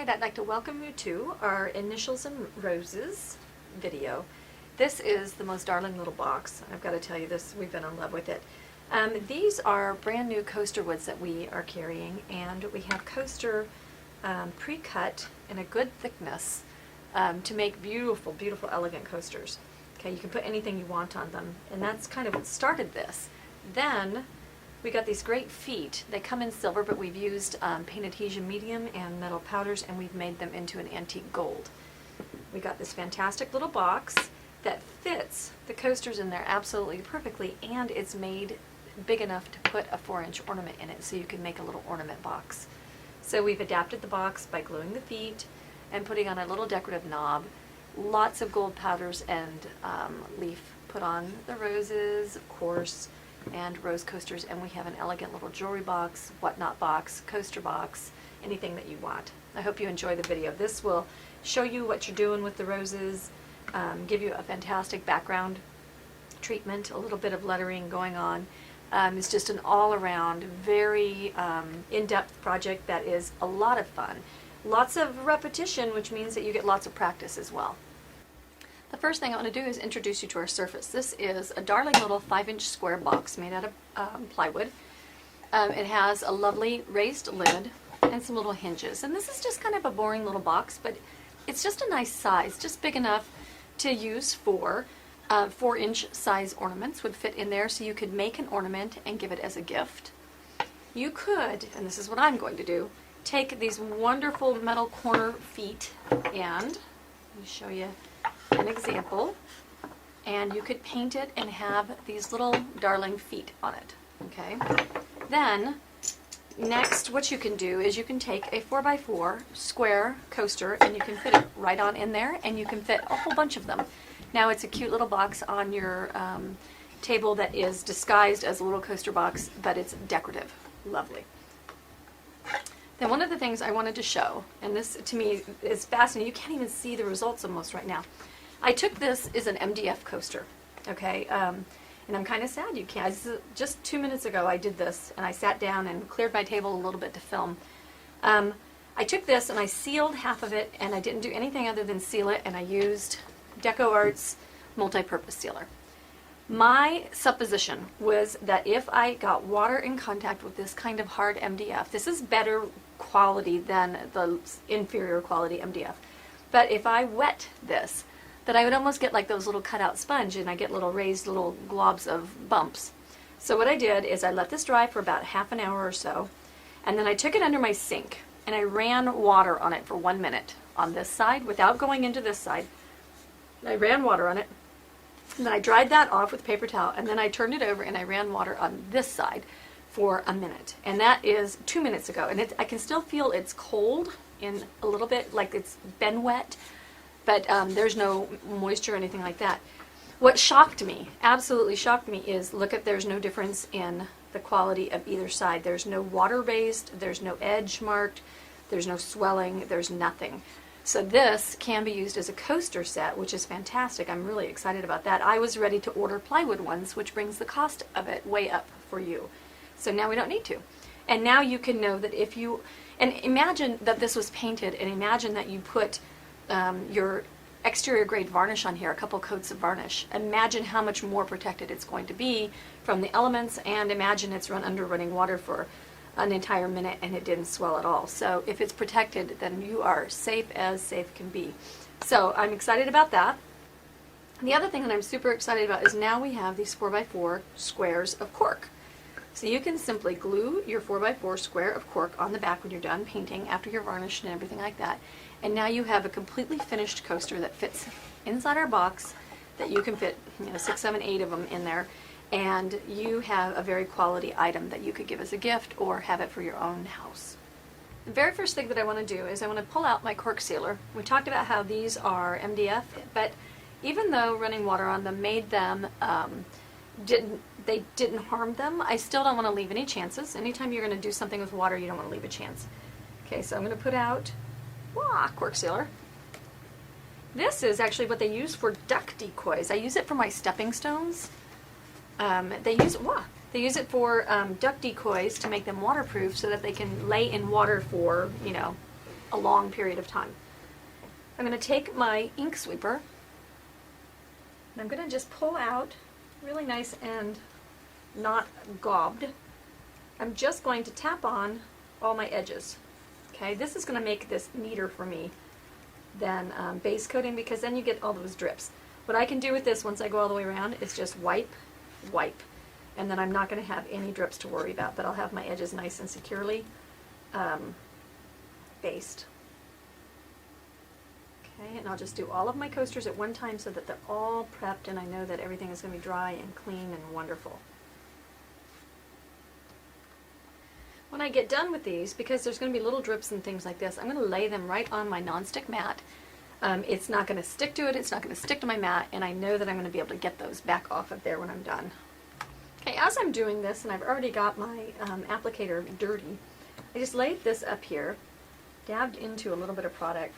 Alright, I'd like to welcome you to our Initials and Roses video. This is the most darling little box. I've got to tell you this, we've been in love with it. These are brand new coaster woods that we are carrying, and we have coaster pre-cut in a good thickness to make beautiful, beautiful, elegant coasters. Okay, you can put anything you want on them, and that's kind of what started this. Then we got these great feet. They come in silver, but we've used paint adhesion medium and metal powders, and we've made them into an antique gold. We got this fantastic little box that fits the coasters in there absolutely perfectly, and it's made big enough to put a 4-inch ornament in it, so you can make a little ornament box. So we've adapted the box by gluing the feet and putting on a little decorative knob, lots of gold powders and leaf put on the roses, of course, and rose coasters, and we have an elegant little jewelry box, whatnot box, coaster box, anything that you want. I hope you enjoy the video. This will show you what you're doing with the roses, give you a fantastic background treatment, a little bit of lettering going on. It's just an all-around, very in-depth project that is a lot of fun. Lots of repetition, which means that you get lots of practice as well. The first thing I want to do is introduce you to our surface. This is a darling little 5-inch square box made out of plywood. It has a lovely raised lid and some little hinges. And this is just kind of a boring little box, but it's just a nice size, just big enough to use for 4-inch size ornaments would fit in there, so you could make an ornament and give it as a gift. You could, and this is what I'm going to do, take these wonderful metal corner feet and, let me show you an example, and you could paint it and have these little darling feet on it. Okay. Then next, what you can do is you can take a 4x4 square coaster and you can fit it right on in there, and you can fit a whole bunch of them. Now it's a cute little box on your table that is disguised as a little coaster box, but it's decorative. Lovely. Then one of the things I wanted to show, and this to me is fascinating, you can't even see the results almost right now. I took this as an MDF coaster, okay, and I'm kind of sad you can't. Just 2 minutes ago I did this, and I sat down and cleared my table a little bit to film. I took this and I sealed half of it, and I didn't do anything other than seal it, and I used DecoArt's multi-purpose sealer. My supposition was that if I got water in contact with this kind of hard MDF, this is better quality than the inferior quality MDF, but if I wet this, that I would almost get like those little cutout sponge, and I get little raised little globs of bumps. So what I did is I let this dry for about half an hour or so, and then I took it under my sink and I ran water on it for 1 minute on this side without going into this side. I ran water on it, and then I dried that off with a paper towel, and then I turned it over and I ran water on this side for a minute. And that is 2 minutes ago, and I can still feel it's cold in a little bit, like it's been wet, but there's no moisture or anything like that. What shocked me, absolutely shocked me, is look at, there's no difference in the quality of either side. There's no water raised, there's no edge marked, there's no swelling, there's nothing. So this can be used as a coaster set, which is fantastic. I'm really excited about that. I was ready to order plywood ones, which brings the cost of it way up for you. So now we don't need to. And now you can know that if you, and imagine that this was painted, and imagine that you put your exterior grade varnish on here, a couple coats of varnish. Imagine how much more protected it's going to be from the elements, and imagine it's run under running water for an entire minute and it didn't swell at all. So if it's protected, then you are safe as safe can be. So I'm excited about that. The other thing that I'm super excited about is now we have these 4x4 squares of cork. So you can simply glue your 4x4 square of cork on the back when you're done painting, after you're varnished and everything like that. And now you have a completely finished coaster that fits inside our box, that you can fit 6, 7, 8 of them in there. And you have a very quality item that you could give as a gift or have it for your own house. The very first thing that I want to do is I want to pull out my cork sealer. We talked about how these are MDF, but even though running water on them made them, didn't harm them, I still don't want to leave any chances. Anytime you're going to do something with water, you don't want to leave a chance. Okay, so I'm going to put out cork sealer. This is actually what they use for duck decoys. I use it for my stepping stones. They use it for duck decoys to make them waterproof, so that they can lay in water for, a long period of time. I'm going to take my ink sweeper and I'm going to just pull out really nice and not gobbed. I'm just going to tap on all my edges. Okay, this is going to make this neater for me than base coating, because then you get all those drips. What I can do with this once I go all the way around is just wipe, and then I'm not going to have any drips to worry about, but I'll have my edges nice and securely based. Okay, and I'll just do all of my coasters at one time so that they're all prepped and I know that everything is going to be dry and clean and wonderful. When I get done with these, because there's going to be little drips and things like this, I'm going to lay them right on my nonstick mat. It's not going to stick to it, it's not going to stick to my mat, and I know that I'm going to be able to get those back off of there when I'm done. Okay, as I'm doing this, and I've already got my applicator dirty, I just laid this up here, dabbed into a little bit of product,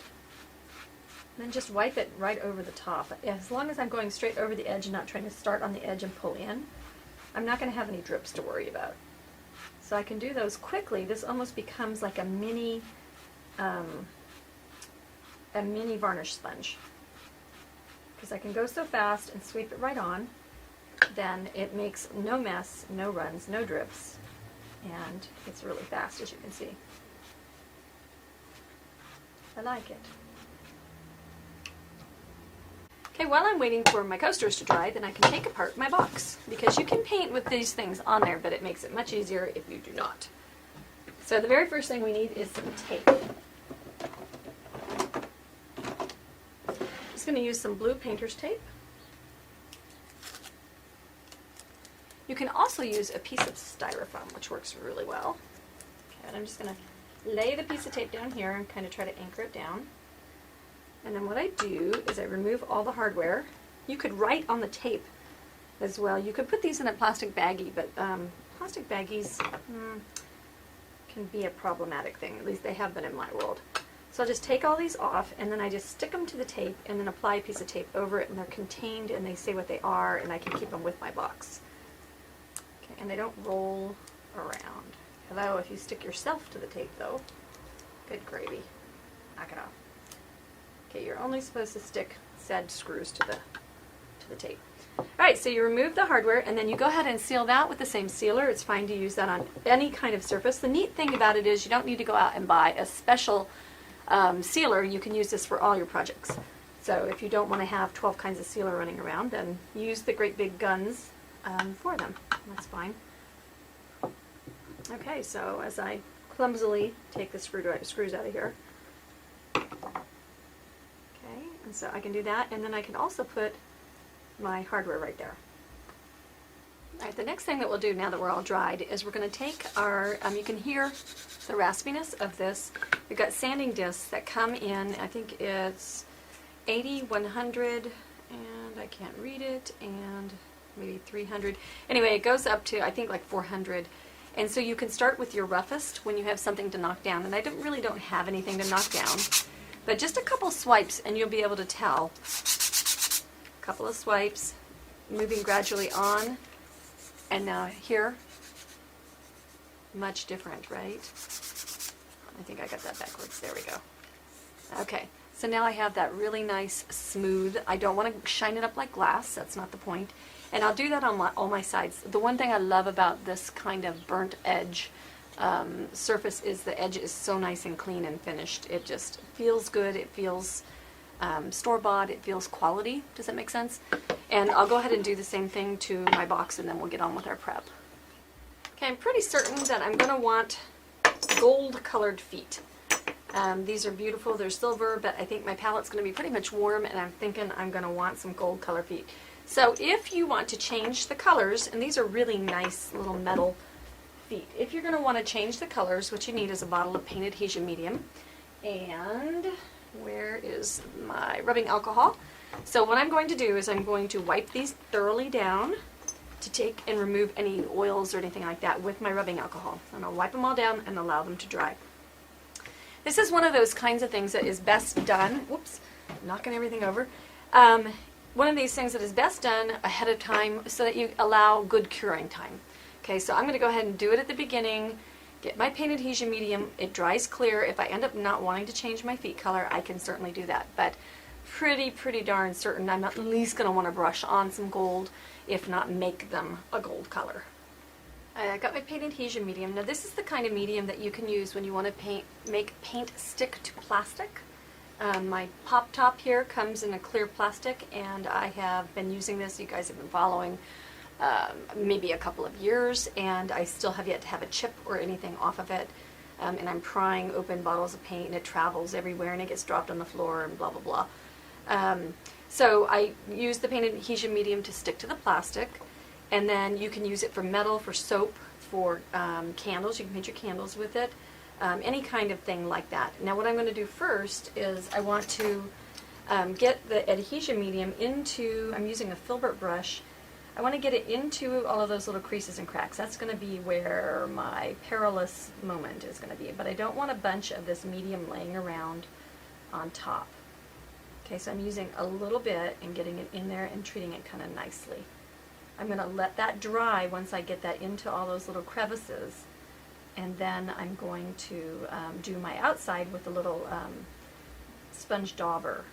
and then just wipe it right over the top. As long as I'm going straight over the edge and not trying to start on the edge and pull in, I'm not going to have any drips to worry about. So I can do those quickly. This almost becomes like a mini varnish sponge, because I can go so fast and sweep it right on. Then it makes no mess, no runs, no drips, and it's really fast, as you can see. I like it. Okay, while I'm waiting for my coasters to dry, then I can take apart my box, because you can paint with these things on there, but it makes it much easier if you do not. So the very first thing we need is some tape. I'm just going to use some blue painter's tape. You can also use a piece of styrofoam, which works really well. Okay, and I'm just going to lay the piece of tape down here and kind of try to anchor it down. And then what I do is I remove all the hardware. You could write on the tape as well. You could put these in a plastic baggie, but plastic baggies can be a problematic thing. At least they have been in my world. So I'll just take all these off, and then I just stick them to the tape and then apply a piece of tape over it, and they're contained and they say what they are, and I can keep them with my box. Okay, and they don't roll around. Although if you stick yourself to the tape though, good gravy. Knock it off. Okay, you're only supposed to stick said screws to the tape. Alright, so you remove the hardware and then you go ahead and seal that with the same sealer. It's fine to use that on any kind of surface. The neat thing about it is you don't need to go out and buy a special sealer. You can use this for all your projects. So if you don't want to have 12 kinds of sealer running around, then use the great big guns for them. That's fine. Okay, so as I clumsily take the screws out of here, and so I can do that, and then I can also put my hardware right there. Alright, the next thing that we'll do now that we're all dried is we're going to take our, you can hear the raspiness of this. We've got sanding discs that come in, I think it's 80, 100, and I can't read it, and maybe 300. Anyway, it goes up to, I think, like 400. And so you can start with your roughest when you have something to knock down, and I really don't have anything to knock down. But just a couple swipes and you'll be able to tell. A couple of swipes, moving gradually on, and now here, much different, right? I think I got that backwards. There we go. Okay, so now I have that really nice smooth. I don't want to shine it up like glass, that's not the point. And I'll do that on all my sides. The one thing I love about this kind of burnt edge surface is the edge is so nice and clean and finished. It just feels good, it feels store-bought, it feels quality. Does that make sense? And I'll go ahead and do the same thing to my box, and then we'll get on with our prep. Okay, I'm pretty certain that I'm going to want gold colored feet. These are beautiful, they're silver, but I think my palette's going to be pretty much warm, and I'm thinking I'm going to want some gold color feet. So if you want to change the colors, and these are really nice little metal feet. If you're going to want to change the colors, what you need is a bottle of paint adhesion medium. And where is my rubbing alcohol? So what I'm going to do is I'm going to wipe these thoroughly down to take and remove any oils or anything like that with my rubbing alcohol. And I'll wipe them all down and allow them to dry. This is one of those kinds of things that is best done, whoops, knocking everything over. One of these things that is best done ahead of time so that you allow good curing time. Okay, so I'm going to go ahead and do it at the beginning, get my paint adhesion medium. It dries clear. If I end up not wanting to change my feet color, I can certainly do that. But pretty darn certain I'm at least going to want to brush on some gold, if not make them a gold color. I got my paint adhesion medium. Now this is the kind of medium that you can use when you want to make paint stick to plastic. My pop top here comes in a clear plastic, and I have been using this. You guys have been following maybe a couple of years, and I still have yet to have a chip or anything off of it. And I'm prying open bottles of paint, and it travels everywhere, and it gets dropped on the floor, and blah blah blah. So I use the paint adhesion medium to stick to the plastic, and then you can use it for metal, for soap, for candles. You can paint your candles with it. Any kind of thing like that. Now what I'm going to do first is I want to get the adhesion medium into, I'm using a filbert brush, I want to get it into all of those little creases and cracks. That's going to be where my perilous moment is going to be, but I don't want a bunch of this medium laying around on top. Okay, so I'm using a little bit and getting it in there and treating it kind of nicely. I'm going to let that dry once I get that into all those little crevices. And then I'm going to do my outside with a little sponge dauber,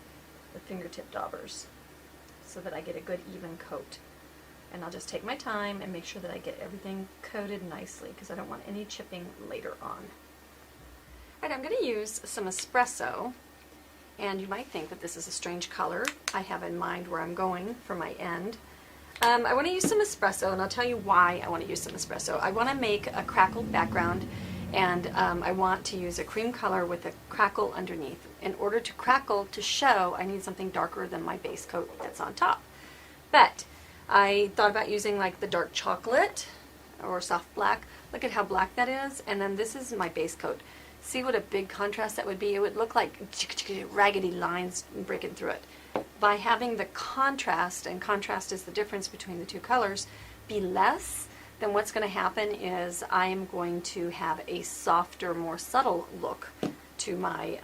the fingertip daubers, so that I get a good even coat. And I'll just take my time and make sure that I get everything coated nicely, because I don't want any chipping later on. All right, I'm going to use some espresso, and you might think that this is a strange color. I have in mind where I'm going for my end. I want to use some espresso, and I'll tell you why I want to use some espresso. I want to make a crackled background, and I want to use a cream color with a crackle underneath. In order to crackle to show, I need something darker than my base coat that's on top. But I thought about using like the dark chocolate or soft black. Look at how black that is, and then this is my base coat. See what a big contrast that would be? It would look like raggedy lines breaking through it. By having the contrast, and contrast is the difference between the two colors, be less, then what's going to happen is I am going to have a softer, more subtle look to my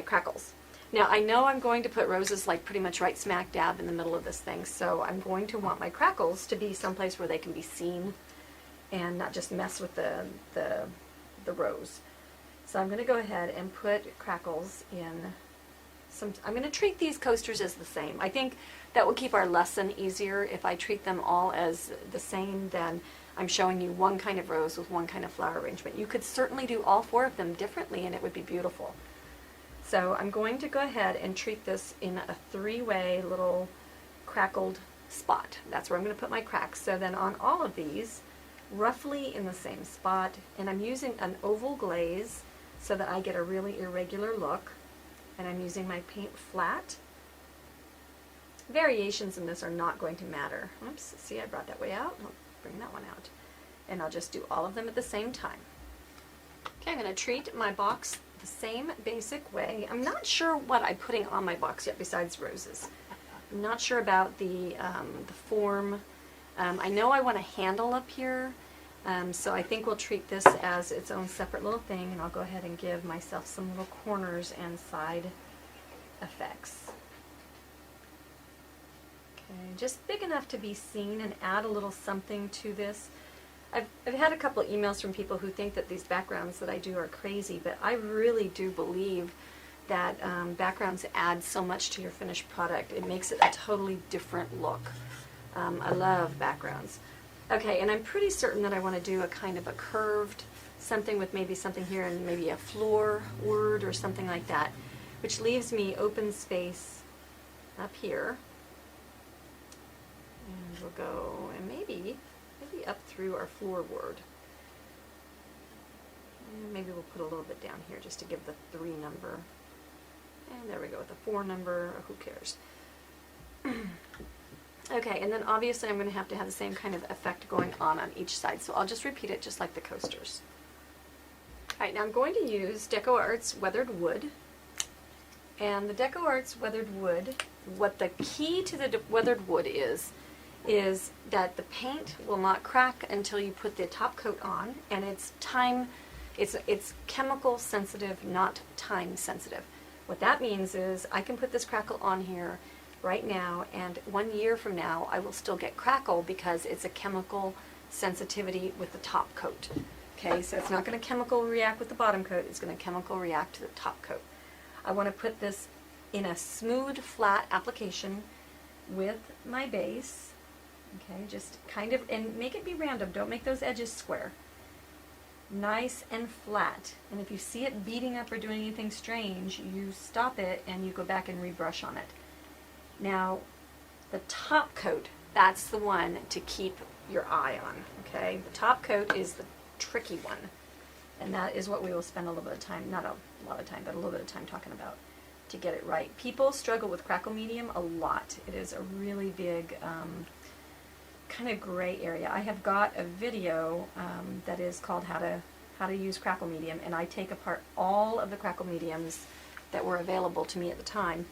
crackles. Now I know I'm going to put roses like pretty much right smack dab in the middle of this thing, so I'm going to want my crackles to be someplace where they can be seen and not just mess with the rose. So I'm going to go ahead and put crackles in. I'm going to treat these coasters as the same. I think that will keep our lesson easier. If I treat them all as the same, then I'm showing you one kind of rose with one kind of flower arrangement. You could certainly do all four of them differently, and it would be beautiful. So I'm going to go ahead and treat this in a three-way little crackled spot. That's where I'm going to put my cracks. So then on all of these, roughly in the same spot, and I'm using an oval glaze so that I get a really irregular look. And I'm using my paint flat. Variations in this are not going to matter. Oops, see, I brought that way out. I'll bring that one out. And I'll just do all of them at the same time. Okay, I'm going to treat my box the same basic way. I'm not sure what I'm putting on my box yet besides roses. I'm not sure about the form. I know I want a handle up here. So I think we'll treat this as its own separate little thing, and I'll go ahead and give myself some little corners and side effects. Okay, just big enough to be seen, and add a little something to this. I've had a couple of emails from people who think that these backgrounds that I do are crazy, but I really do believe that backgrounds add so much to your finished product. It makes it a totally different look. I love backgrounds. Okay, and I'm pretty certain that I want to do a kind of a curved something with maybe something here and maybe a floor word or something like that, which leaves me open space up here. And we'll go, and maybe up through our floor word. And maybe we'll put a little bit down here just to give the 3 number. And there we go with the 4 number, who cares. Okay, and then obviously I'm going to have the same kind of effect going on each side, so I'll just repeat it just like the coasters. Alright, now I'm going to use DecoArt's Weathered Wood. And the DecoArt's Weathered Wood, what the key to the weathered wood is that the paint will not crack until you put the top coat on, and it's chemical sensitive, not time sensitive. What that means is I can put this crackle on here right now, and 1 year from now I will still get crackle because it's a chemical sensitivity with the top coat. Okay, so it's not going to chemical react with the bottom coat, it's going to chemical react to the top coat. I want to put this in a smooth, flat application with my base. Okay, just kind of, and make it be random, don't make those edges square. Nice and flat. And if you see it beating up or doing anything strange, you stop it and you go back and rebrush on it. Now, the top coat, that's the one to keep your eye on, okay? The top coat is the tricky one, and that is what we will spend a little bit of time, not a lot of time, but a little bit of time talking about to get it right. People struggle with crackle medium a lot. It is a really big kind of gray area. I have got a video that is called how to use crackle medium, and I take apart all of the crackle mediums that were available to me at the time,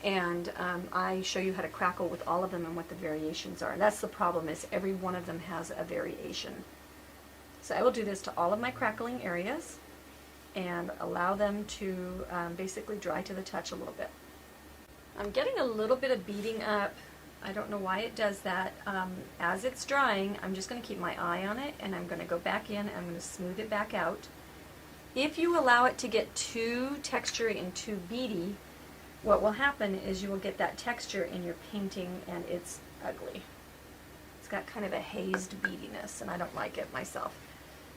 and I show you how to crackle with all of them and what the variations are. And that's the problem, is every one of them has a variation. So I will do this to all of my crackling areas and allow them to basically dry to the touch a little bit. I'm getting a little bit of beating up. I don't know why it does that. As it's drying, I'm just going to keep my eye on it, and I'm going to go back in and I'm going to smooth it back out. If you allow it to get too textury and too beady, what will happen is you will get that texture in your painting and it's ugly. It's got kind of a hazed beadiness, and I don't like it myself.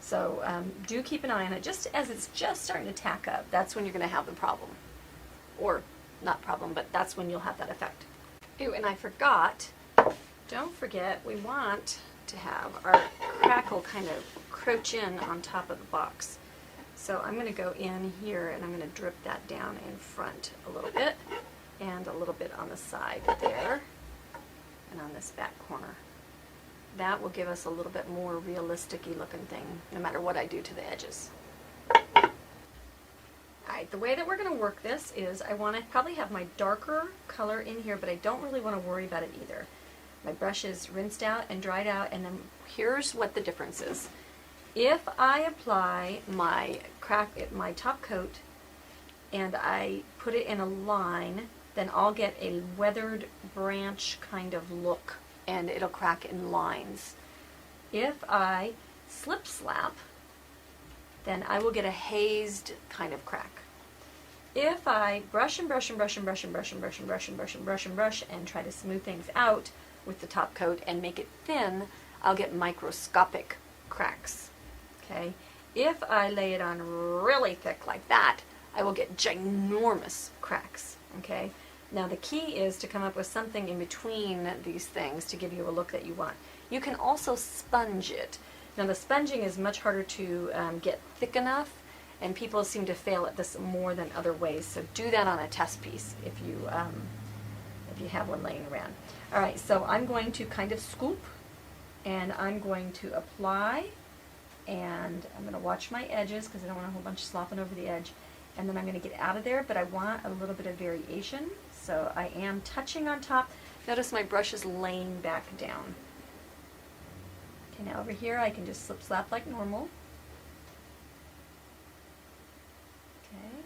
So do keep an eye on it. Just as it's just starting to tack up, that's when you're going to have the problem. Or not problem, but that's when you'll have that effect. Ooh, and I forgot, don't forget, we want to have our crackle kind of crouch in on top of the box. So I'm going to go in here and I'm going to drip that down in front a little bit, and a little bit on the side there, and on this back corner. That will give us a little bit more realistic-y looking thing, no matter what I do to the edges. Alright, the way that we're going to work this is I want to probably have my darker color in here, but I don't really want to worry about it either. My brush is rinsed out and dried out, and then here's what the difference is. If I apply my top coat and I put it in a line, then I'll get a weathered branch kind of look, and it'll crack in lines. If I slip slap, then I will get a hazed kind of crack. If I brush and brush and brush and brush and brush and brush and brush and brush and brush and brush and try to smooth things out with the top coat and make it thin, I'll get microscopic cracks. Okay? If I lay it on really thick like that, I will get ginormous cracks. Okay? Now the key is to come up with something in between these things to give you a look that you want. You can also sponge it. Now the sponging is much harder to get thick enough, and people seem to fail at this more than other ways. So do that on a test piece if you have one laying around. All right, so I'm going to kind of scoop, and I'm going to apply, and I'm going to watch my edges because I don't want a whole bunch slopping over the edge. And then I'm going to get out of there, but I want a little bit of variation. So I am touching on top. Notice my brush is laying back down. Okay, now over here I can just slip slap like normal. Okay.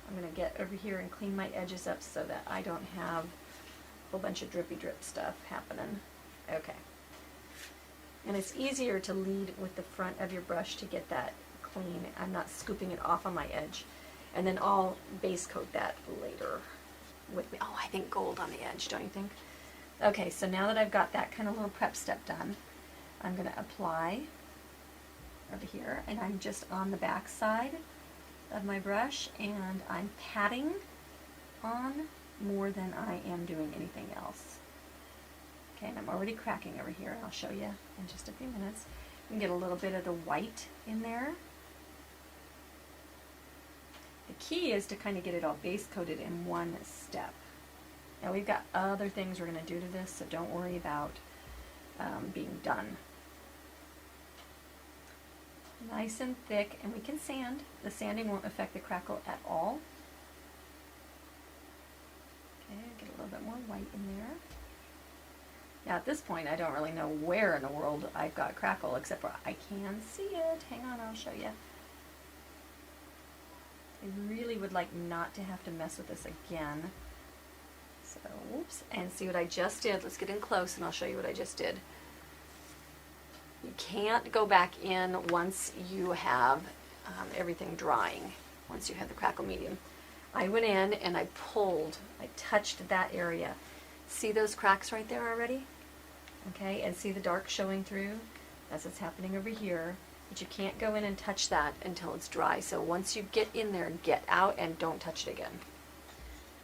I'm going to get over here and clean my edges up so that I don't have a whole bunch of drippy drip stuff happening. Okay. And it's easier to lead with the front of your brush to get that clean. I'm not scooping it off on my edge. And then I'll base coat that later with, oh, I think gold on the edge, don't you think? Okay, so now that I've got that kind of little prep step done, I'm going to apply over here, and I'm just on the back side of my brush, and I'm patting on more than I am doing anything else. Okay, and I'm already cracking over here. I'll show you in just a few minutes. You can get a little bit of the white in there. The key is to kind of get it all base coated in one step. Now we've got other things we're going to do to this, so don't worry about being done. Nice and thick, and we can sand. The sanding won't affect the crackle at all. Okay, get a little bit more white in there. Now at this point I don't really know where in the world I've got crackle, except for I can see it. Hang on, I'll show you. I really would like not to have to mess with this again. So, whoops, and see what I just did. Let's get in close and I'll show you what I just did. You can't go back in once you have everything drying, once you have the crackle medium. I went in and I pulled, I touched that area. See those cracks right there already? Okay, and see the dark showing through? That's what's happening over here. But you can't go in and touch that until it's dry. So once you get in there, get out and don't touch it again.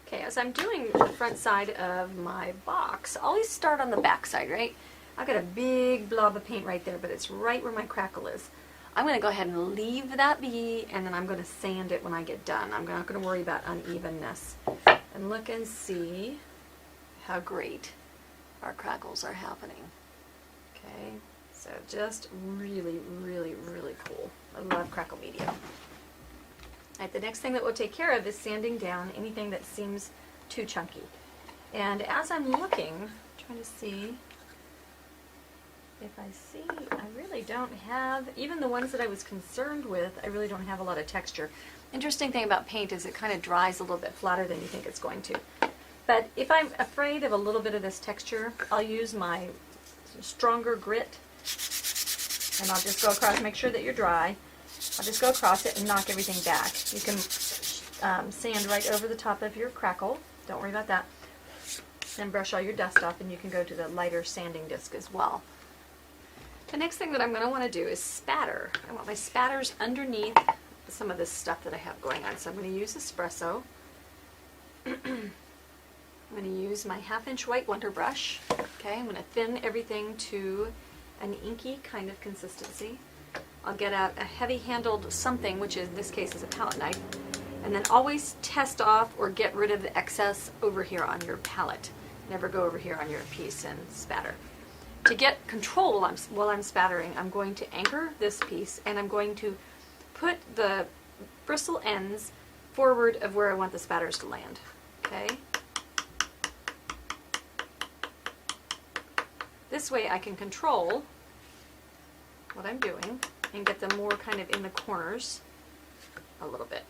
Okay, as I'm doing the front side of my box, I always start on the back side, right? I've got a big blob of paint right there, but it's right where my crackle is. I'm going to go ahead and leave that be, and then I'm going to sand it when I get done. I'm not going to worry about unevenness. And look and see how great our crackles are happening. Okay, so just really, really, really cool. I love crackle medium. All right, the next thing that we'll take care of is sanding down anything that seems too chunky. And as I'm looking, trying to see if I see, I really don't have, even the ones that I was concerned with, I really don't have a lot of texture. Interesting thing about paint is it kind of dries a little bit flatter than you think it's going to. But if I'm afraid of a little bit of this texture, I'll use my stronger grit, and I'll just go across, make sure that you're dry. I'll just go across it and knock everything back. You can sand right over the top of your crackle. Don't worry about that. Then brush all your dust off, and you can go to the lighter sanding disc as well. The next thing that I'm going to want to do is spatter. I want my spatters underneath some of this stuff that I have going on. So I'm going to use espresso. I'm going to use my 1/2-inch white Wonder Brush. Okay, I'm going to thin everything to an inky kind of consistency. I'll get out a heavy-handled something, which in this case is a palette knife, and then always test off or get rid of the excess over here on your palette. Never go over here on your piece and spatter. To get control while I'm spattering, I'm going to anchor this piece, and I'm going to put the bristle ends forward of where I want the spatters to land. Okay? This way I can control what I'm doing and get them more kind of in the corners a little bit.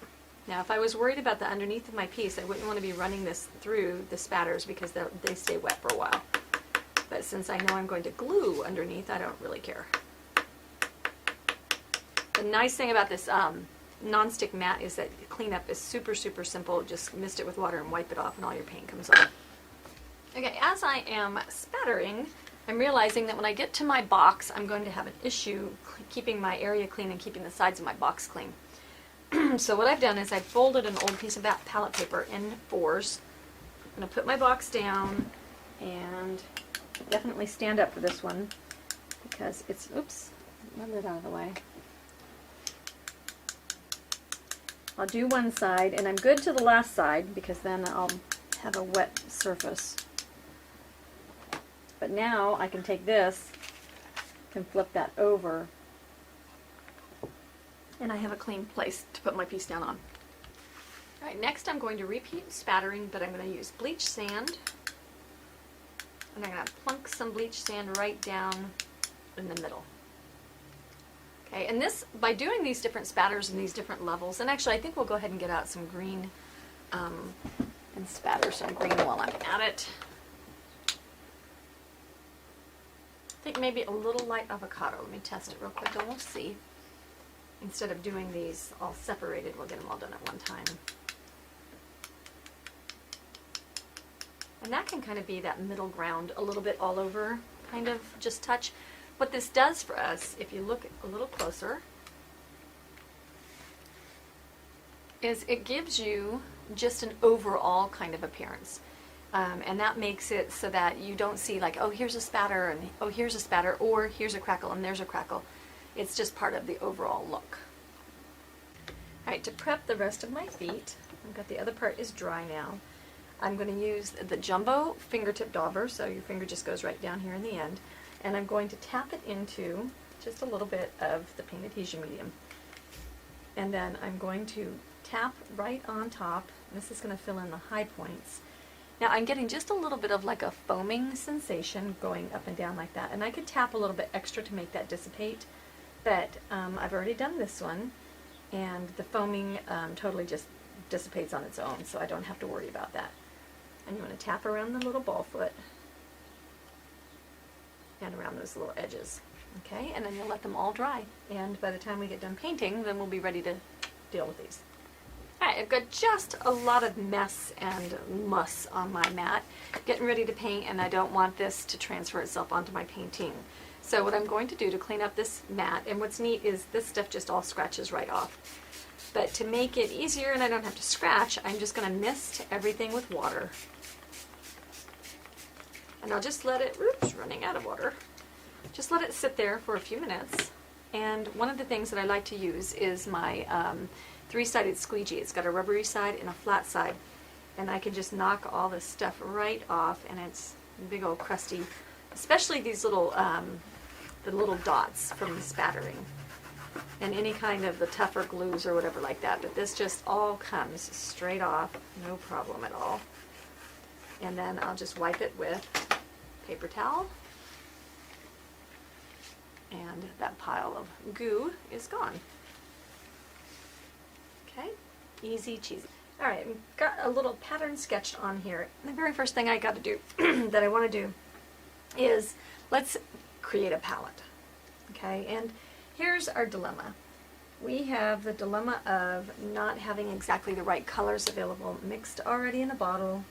Now, if I was worried about the underneath of my piece, I wouldn't want to be running this through the spatters because they stay wet for a while. But since I know I'm going to glue underneath, I don't really care. The nice thing about this non-stick mat is that cleanup is super, super simple. Just mist it with water and wipe it off and all your paint comes off. Okay, as I am spattering, I'm realizing that when I get to my box, I'm going to have an issue keeping my area clean and keeping the sides of my box clean. So what I've done is I've folded an old piece of palette paper in 4s. I'm going to put my box down and definitely stand up for this one because it's, oops, my lid out of the way. I'll do one side, and I'm good to the last side because then I'll have a wet surface. But now I can take this, can flip that over, and I have a clean place to put my piece down on. Alright, next I'm going to repeat spattering, but I'm going to use bleach sand. And I'm going to plunk some bleach sand right down in the middle. Okay, and this, by doing these different spatters and these different levels, and actually I think we'll go ahead and get out some green and spatter some green while I'm at it. I think maybe a little light avocado. Let me test it real quick and we'll see. Instead of doing these all separated, we'll get them all done at one time. And that can kind of be that middle ground, a little bit all over, kind of just touch. What this does for us, if you look a little closer, is it gives you just an overall kind of appearance. And that makes it so that you don't see like, oh, here's a spatter, and oh, here's a spatter, or here's a crackle, and there's a crackle. It's just part of the overall look. Alright, to prep the rest of my feet, I've got the other part is dry now. I'm going to use the jumbo fingertip dauber, so your finger just goes right down here in the end, and I'm going to tap it into just a little bit of the paint adhesion medium. And then I'm going to tap right on top. This is going to fill in the high points. Now I'm getting just a little bit of like a foaming sensation going up and down like that, and I could tap a little bit extra to make that dissipate, but I've already done this one, and the foaming totally just dissipates on its own, so I don't have to worry about that. And you want to tap around the little ball foot and around those little edges. Okay, and then you'll let them all dry. And by the time we get done painting, then we'll be ready to deal with these. All right, I've got just a lot of mess and muss on my mat, getting ready to paint, and I don't want this to transfer itself onto my painting. So what I'm going to do to clean up this mat, and what's neat is this stuff just all scratches right off. But to make it easier and I don't have to scratch, I'm just going to mist everything with water. And I'll just let it, oops, running out of water. Just let it sit there for a few minutes. And one of the things that I like to use is my three-sided squeegee. It's got a rubbery side and a flat side. And I can just knock all this stuff right off, and it's big old crusty, especially these little, the little dots from the spattering. And any kind of the tougher glues or whatever like that. But this just all comes straight off, no problem at all. And then I'll just wipe it with paper towel. And that pile of goo is gone. Okay, easy cheesy. All right, I've got a little pattern sketched on here. The very first thing I got to do, that I want to do, is let's create a palette. Okay, and here's our dilemma. We have the dilemma of not having exactly the right colors available mixed already in a bottle.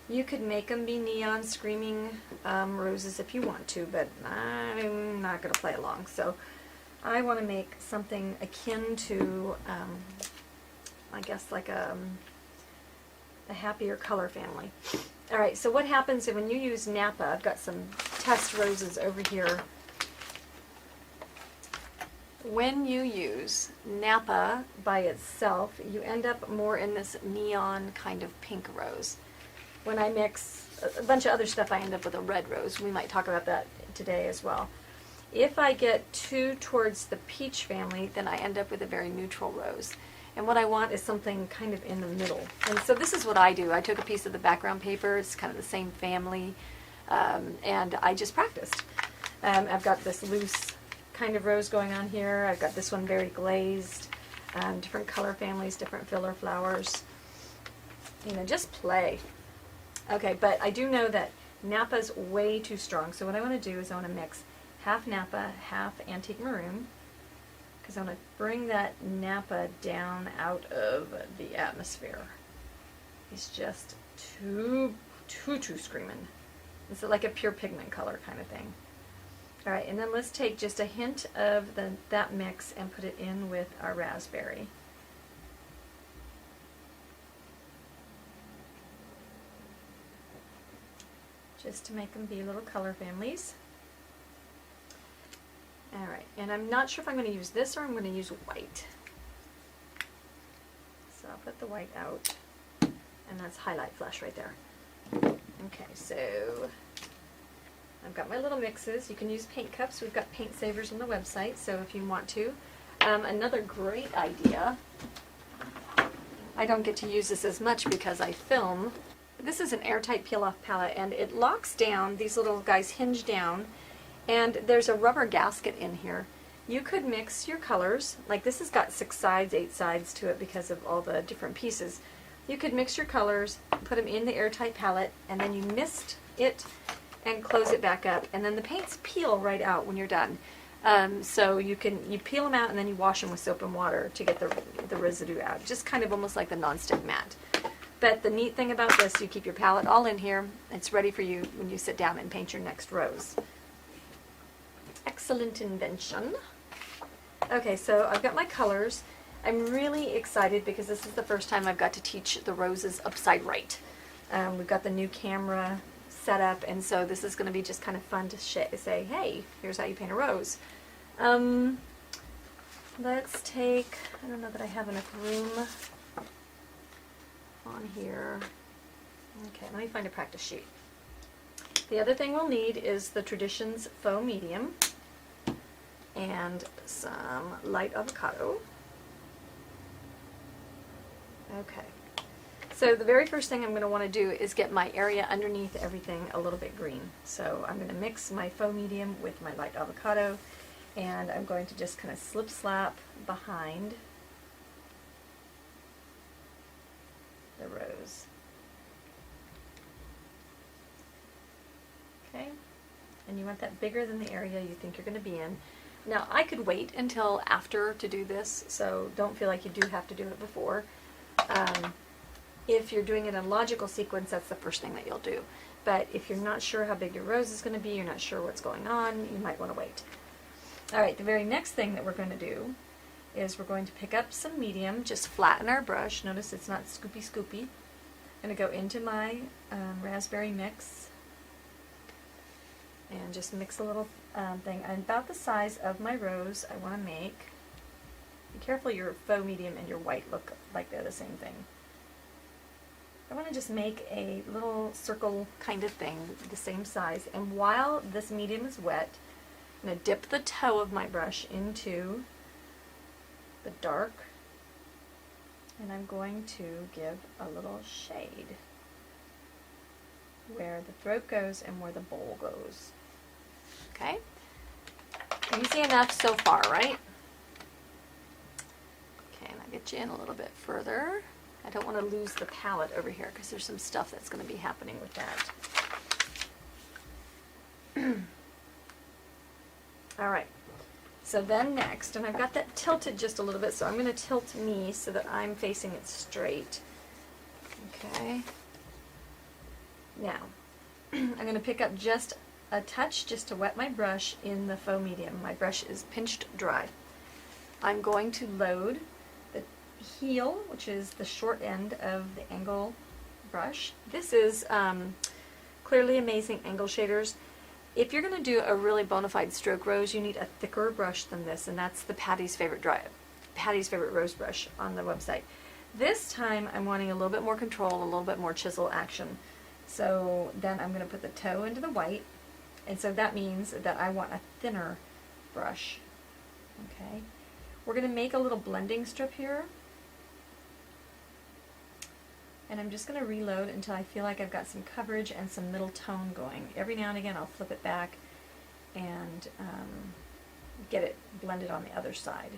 You could make them be neon screaming roses if you want to, but I'm not going to play along. So I want to make something akin to, I guess, like a happier color family. All right, so what happens when you use Napa? I've got some test roses over here. When you use Napa by itself, you end up more in this neon kind of pink rose. When I mix a bunch of other stuff, I end up with a red rose. We might talk about that today as well. If I get too towards the peach family, then I end up with a very neutral rose. And what I want is something kind of in the middle. And so this is what I do. I took a piece of the background paper. It's kind of the same family. And I just practiced. I've got this loose kind of rose going on here. I've got this one very glazed. Different color families, different filler flowers. You know, just play. Okay, but I do know that Napa's way too strong. So what I want to do is I want to mix half Napa, half antique maroon. Because I want to bring that Napa down out of the atmosphere. He's just too screaming. It's like a pure pigment color kind of thing. All right, and then let's take just a hint of that mix and put it in with our raspberry. Just to make them be little color families. All right, and I'm not sure if I'm going to use this or I'm going to use white. So I'll put the white out, and that's highlight flush right there. Okay, so I've got my little mixes. You can use paint cups. We've got paint savers on the website, so if you want to. Another great idea, I don't get to use this as much because I film. This is an airtight peel-off palette, and it locks down. These little guys hinge down, and there's a rubber gasket in here. You could mix your colors. Like this has got 6 sides, 8 sides to it because of all the different pieces. You could mix your colors, put them in the airtight palette, and then you mist it and close it back up, and then the paints peel right out when you're done. So you peel them out and then you wash them with soap and water to get the residue out. Just kind of almost like the non-stick mat. But the neat thing about this, you keep your palette all in here. It's ready for you when you sit down and paint your next rose. Excellent invention. Okay, so I've got my colors. I'm really excited because this is the first time I've got to teach the roses upside right. We've got the new camera set up, and so this is going to be just kind of fun to say, hey, here's how you paint a rose. Let's take, I don't know that I have enough room on here. Okay, let me find a practice sheet. The other thing we'll need is the Traditions Faux Medium and some light avocado. Okay, so the very first thing I'm going to want to do is get my area underneath everything a little bit green. So I'm going to mix my faux medium with my light avocado, and I'm going to just kind of slip slap behind the rose. Okay, And you want that bigger than the area you think you're going to be in. Now, I could wait until after to do this, so don't feel like you do have to do it before. If you're doing it in a logical sequence, that's the first thing that you'll do. But if you're not sure how big your rose is going to be, you're not sure what's going on, you might want to wait. All right, the very next thing that we're going to do is we're going to pick up some medium, just flatten our brush. Notice it's not scoopy scoopy. I'm going to go into my raspberry mix and just mix a little thing. And about the size of my rose I want to make. Be careful your faux medium and your white look like they're the same thing. I want to just make a little circle kind of thing, the same size. And while this medium is wet, I'm going to dip the toe of my brush into the dark, and I'm going to give a little shade where the throat goes and where the bowl goes. Okay? Easy enough so far, right? Okay, and I'll get you in a little bit further. I don't want to lose the palette over here because there's some stuff that's going to be happening with that. All right. So then next, and I've got that tilted just a little bit, so I'm going to tilt me so that I'm facing it straight. Okay. Now, I'm going to pick up just a touch just to wet my brush in the faux medium. My brush is pinched dry. I'm going to load the heel, which is the short end of the angle brush. This is Clearly Amazing Angle Shaders. If you're going to do a really bona fide stroke rose, you need a thicker brush than this, and that's the Patty's Favorite Rose brush on the website. This time I'm wanting a little bit more control, a little bit more chisel action. So then I'm going to put the toe into the white, and so that means that I want a thinner brush. Okay, we're going to make a little blending strip here, and I'm just going to reload until I feel like I've got some coverage and some middle tone going. Every now and again I'll flip it back and get it blended on the other side.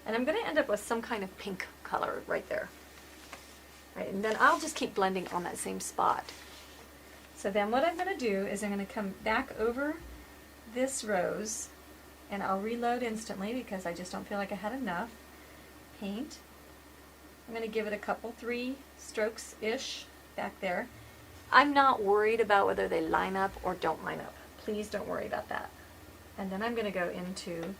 And I'm going to end up with some kind of pink color right there. Right, and then I'll just keep blending on that same spot. So then what I'm going to do is I'm going to come back over this rose, and I'll reload instantly because I just don't feel like I had enough paint. I'm going to give it a couple, 3 strokes-ish back there. I'm not worried about whether they line up or don't line up. Please don't worry about that. And then I'm going to go into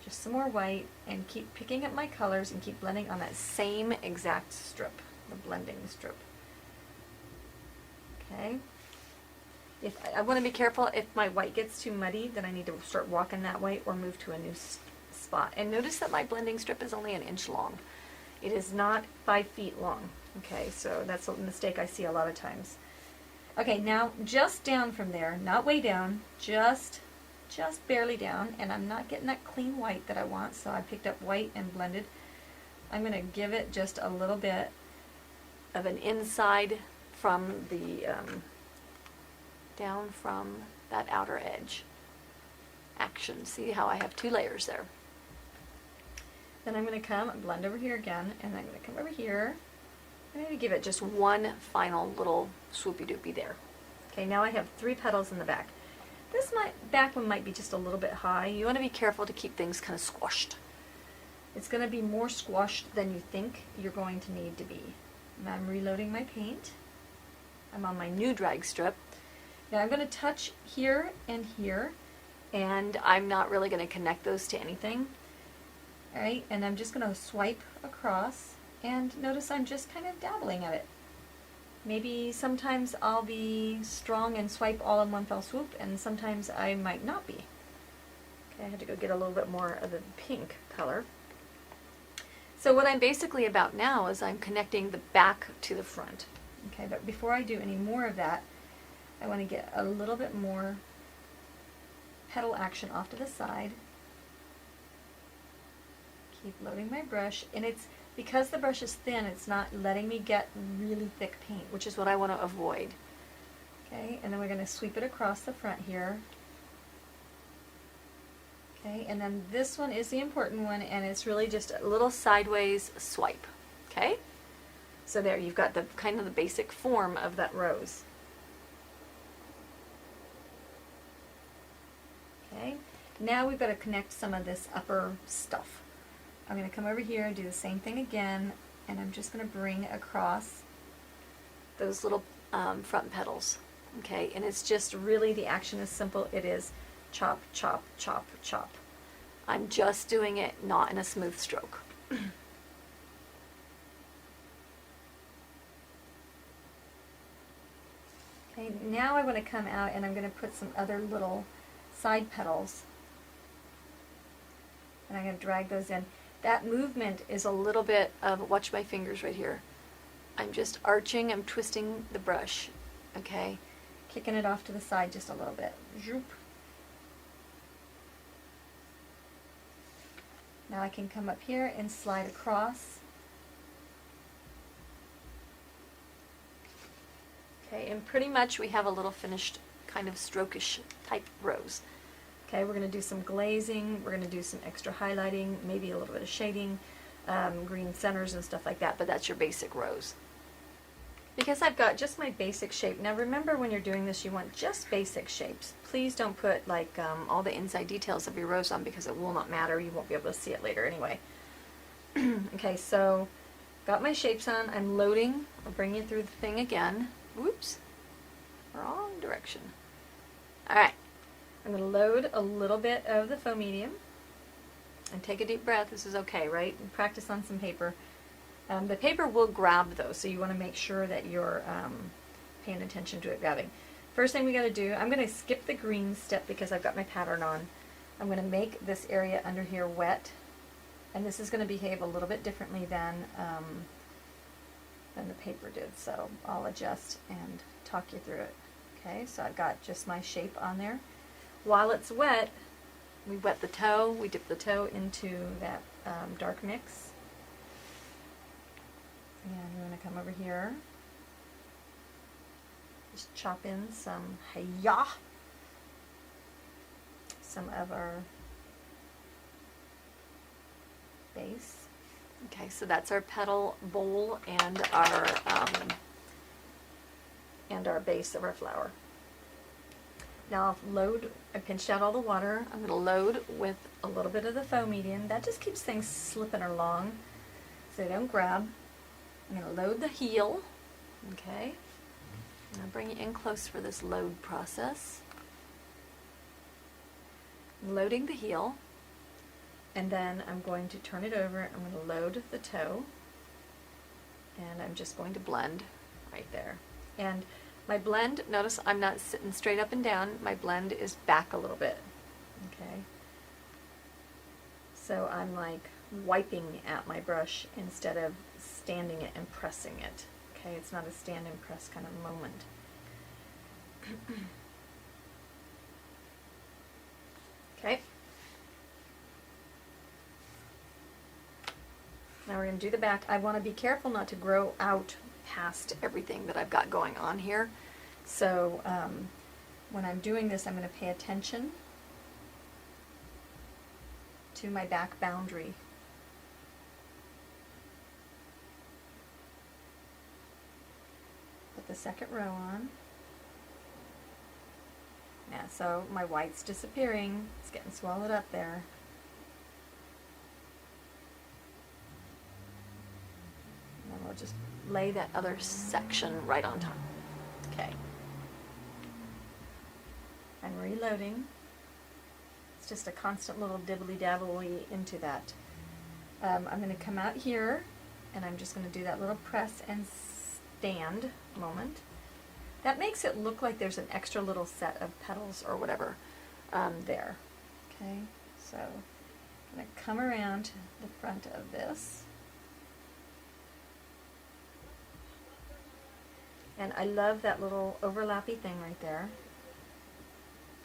just some more white and keep picking up my colors and keep blending on that same exact strip, the blending strip. Okay. If I want to be careful, if my white gets too muddy, then I need to start walking that way or move to a new spot. And notice that my blending strip is only 1 inch long. It is not 5 feet long. Okay, so that's a mistake I see a lot of times. Okay, now just down from there, not way down, just barely down, and I'm not getting that clean white that I want, so I picked up white and blended. I'm going to give it just a little bit of an inside from the, down from that outer edge action. See how I have 2 layers there. Then I'm going to come and blend over here again, and I'm going to come over here. I'm going to give it just one final little swoopy doopy there. Okay, now I have 3 petals in the back. This back one might be just a little bit high. You want to be careful to keep things kind of squashed. It's going to be more squashed than you think you're going to need to be. And I'm reloading my paint. I'm on my new drag strip. Now I'm going to touch here, and I'm not really going to connect those to anything. Alright, and I'm just going to swipe across, and notice I'm just kind of dabbling at it. Maybe sometimes I'll be strong and swipe all in one fell swoop, and sometimes I might not be. Okay, I had to go get a little bit more of the pink color. So what I'm basically about now is I'm connecting the back to the front. Okay, but before I do any more of that, I want to get a little bit more petal action off to the side. Keep loading my brush, and it's because the brush is thin, it's not letting me get really thick paint, which is what I want to avoid. Okay, and then we're going to sweep it across the front here. Okay, and then this one is the important one, and it's really just a little sideways swipe. Okay, so there you've got the kind of the basic form of that rose. now we've got to connect some of this upper stuff. I'm going to come over here and do the same thing again, and I'm just going to bring across those little front petals. Okay, and it's just really, the action is simple. It is chop, chop, chop, chop. I'm just doing it not in a smooth stroke. Okay, now I want to come out and I'm going to put some other little side petals, and I'm going to drag those in. That movement is a little bit of, watch my fingers right here. I'm just arching, I'm twisting the brush, okay? Kicking it off to the side just a little bit. Zoop. Now I can come up here and slide across. Okay, and pretty much we have a little finished kind of strokish type rose. Okay, we're going to do some glazing, we're going to do some extra highlighting, maybe a little bit of shading, green centers and stuff like that, but that's your basic rose. Because I've got just my basic shape. Now remember, when you're doing this, you want just basic shapes. Please don't put like all the inside details of your rose on, because it will not matter. You won't be able to see it later anyway. Okay, so got my shapes on. I'm loading. I'll bring you through the thing again. Whoops, wrong direction. Alright, I'm going to load a little bit of the faux medium. And take a deep breath. This is okay, right? And practice on some paper. The paper will grab though, so you want to make sure that you're paying attention to it grabbing. First thing we got to do, I'm going to skip the green step because I've got my pattern on. I'm going to make this area under here wet, and this is going to behave a little bit differently than the paper did, so I'll adjust and talk you through it. Okay, so I've got just my shape on there. While it's wet, we wet the toe, we dip the toe into that dark mix. And we're going to come over here, just chop in some hiya, some of our base. Okay, so that's our petal bowl and our base of our flower. Now I'll load, I pinched out all the water. I'm going to load with a little bit of the faux medium. That just keeps things slipping along so they don't grab. I'm going to load the heel, okay? I'm going to bring you in close for this load process. I'm loading the heel, and then I'm going to turn it over. I'm going to load the toe, and I'm just going to blend right there. And my blend, notice I'm not sitting straight up and down. My blend is back a little bit, okay? So I'm like wiping at my brush instead of standing it and pressing it. Okay, it's not a stand and press kind of moment. Okay. Now we're going to do the back. I want to be careful not to grow out past everything that I've got going on here. So when I'm doing this, I'm going to pay attention to my back boundary. Put the second row on. Yeah, so my white's disappearing. It's getting swallowed up there. And then we'll just lay that other section right on top. Okay. I'm reloading. It's just a constant little dibbly-dabbly into that. I'm going to come out here, and I'm just going to do that little press and stand moment. That makes it look like there's an extra little set of petals or whatever there. Okay, so I'm going to come around the front of this. And I love that little overlappy thing right there.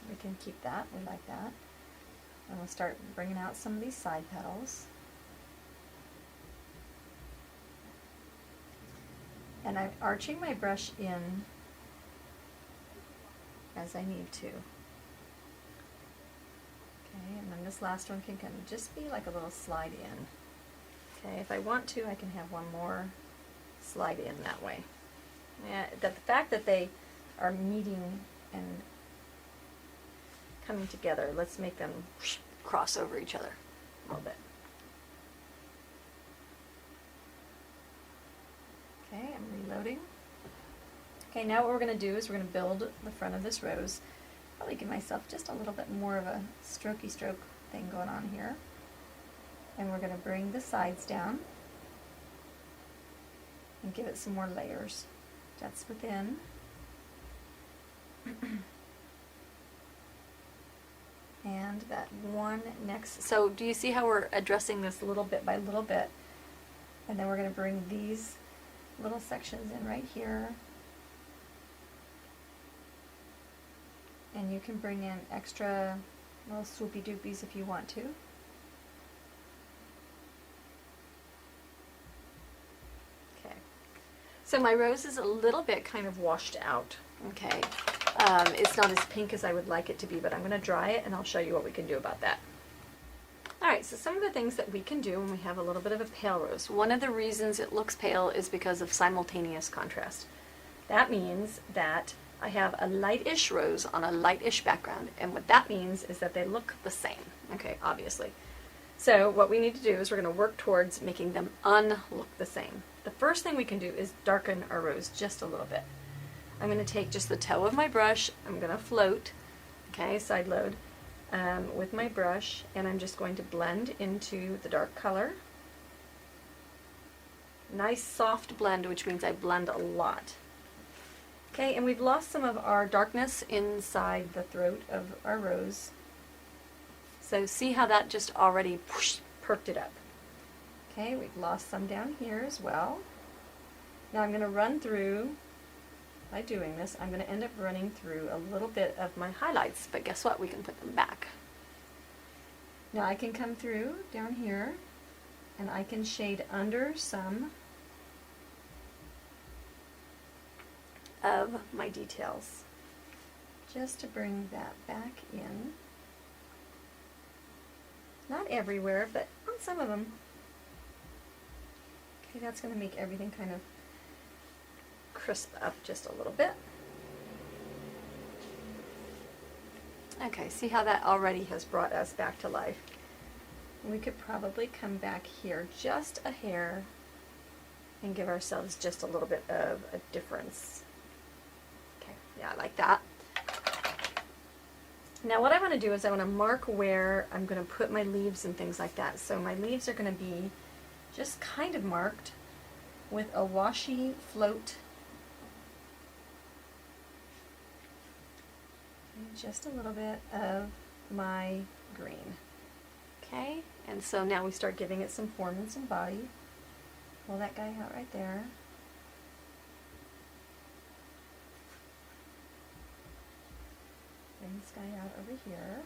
We can keep that, we like that. And we'll start bringing out some of these side petals. And I'm arching my brush in as I need to. Okay, and then this last one can kind of just be like a little slide in. Okay, if I want to, I can have one more slide in that way. Yeah, the fact that they are meeting and coming together. Let's make them cross over each other a little bit. Okay, I'm reloading. Okay, now what we're going to do is we're going to build the front of this rose. Probably give myself just a little bit more of a strokey stroke thing going on here. And we're going to bring the sides down and give it some more layers. That's within. And that one next. So do you see how we're addressing this little bit by little bit? And then we're going to bring these little sections in right here. And you can bring in extra little swoopy doopies if you want to. Okay. So my rose is a little bit kind of washed out. Okay. It's not as pink as I would like it to be, but I'm going to dry it and I'll show you what we can do about that. Alright, so some of the things that we can do when we have a little bit of a pale rose. One of the reasons it looks pale is because of simultaneous contrast. That means that I have a lightish rose on a lightish background, and what that means is that they look the same, okay, obviously. So what we need to do is we're going to work towards making them unlook the same. The first thing we can do is darken our rose just a little bit. I'm going to take just the toe of my brush, I'm going to float, okay, side load, with my brush, and I'm just going to blend into the dark color. Nice soft blend, which means I blend a lot. Okay, and we've lost some of our darkness inside the throat of our rose. So see how that just already perked it up. Okay, we've lost some down here as well. Now I'm going to run through, by doing this, I'm going to end up running through a little bit of my highlights, but guess what? We can put them back. Now I can come through down here, and I can shade under some of my details, just to bring that back in. Not everywhere, but on some of them. Okay, that's going to make everything kind of crisp up just a little bit. Okay, see how that already has brought us back to life. We could probably come back here just a hair and give ourselves just a little bit of a difference. Okay, yeah, I like that. Now what I want to do is I want to mark where I'm going to put my leaves and things like that. So my leaves are going to be just kind of marked with a washy float. And just a little bit of my green. Okay, and so now we start giving it some form and some body. Pull that guy out right there. Bring this guy out over here.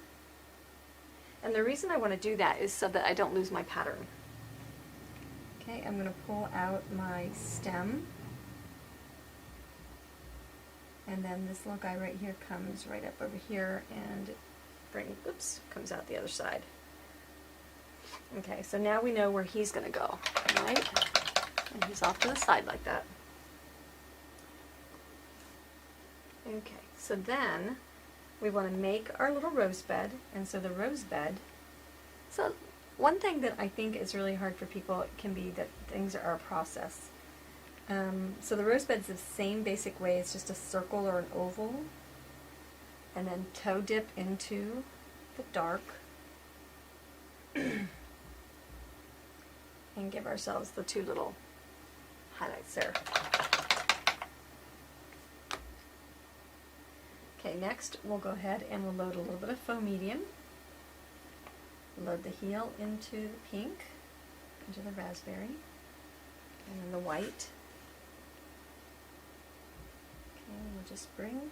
And the reason I want to do that is so that I don't lose my pattern. Okay, I'm going to pull out my stem. And then this little guy right here comes right up over here and comes out the other side. Okay, so now we know where he's going to go, right? And he's off to the side like that. Okay, so then we want to make our little rose bed, and so the rose bed, so one thing that I think is really hard for people can be that things are a process. So the rose bed's the same basic way, it's just a circle or an oval, and then toe dip into the dark, and give ourselves the two little highlights there. Okay, next we'll go ahead and we'll load a little bit of faux medium. Load the heel into the pink, into the raspberry, and then the white. Okay, and we'll just bring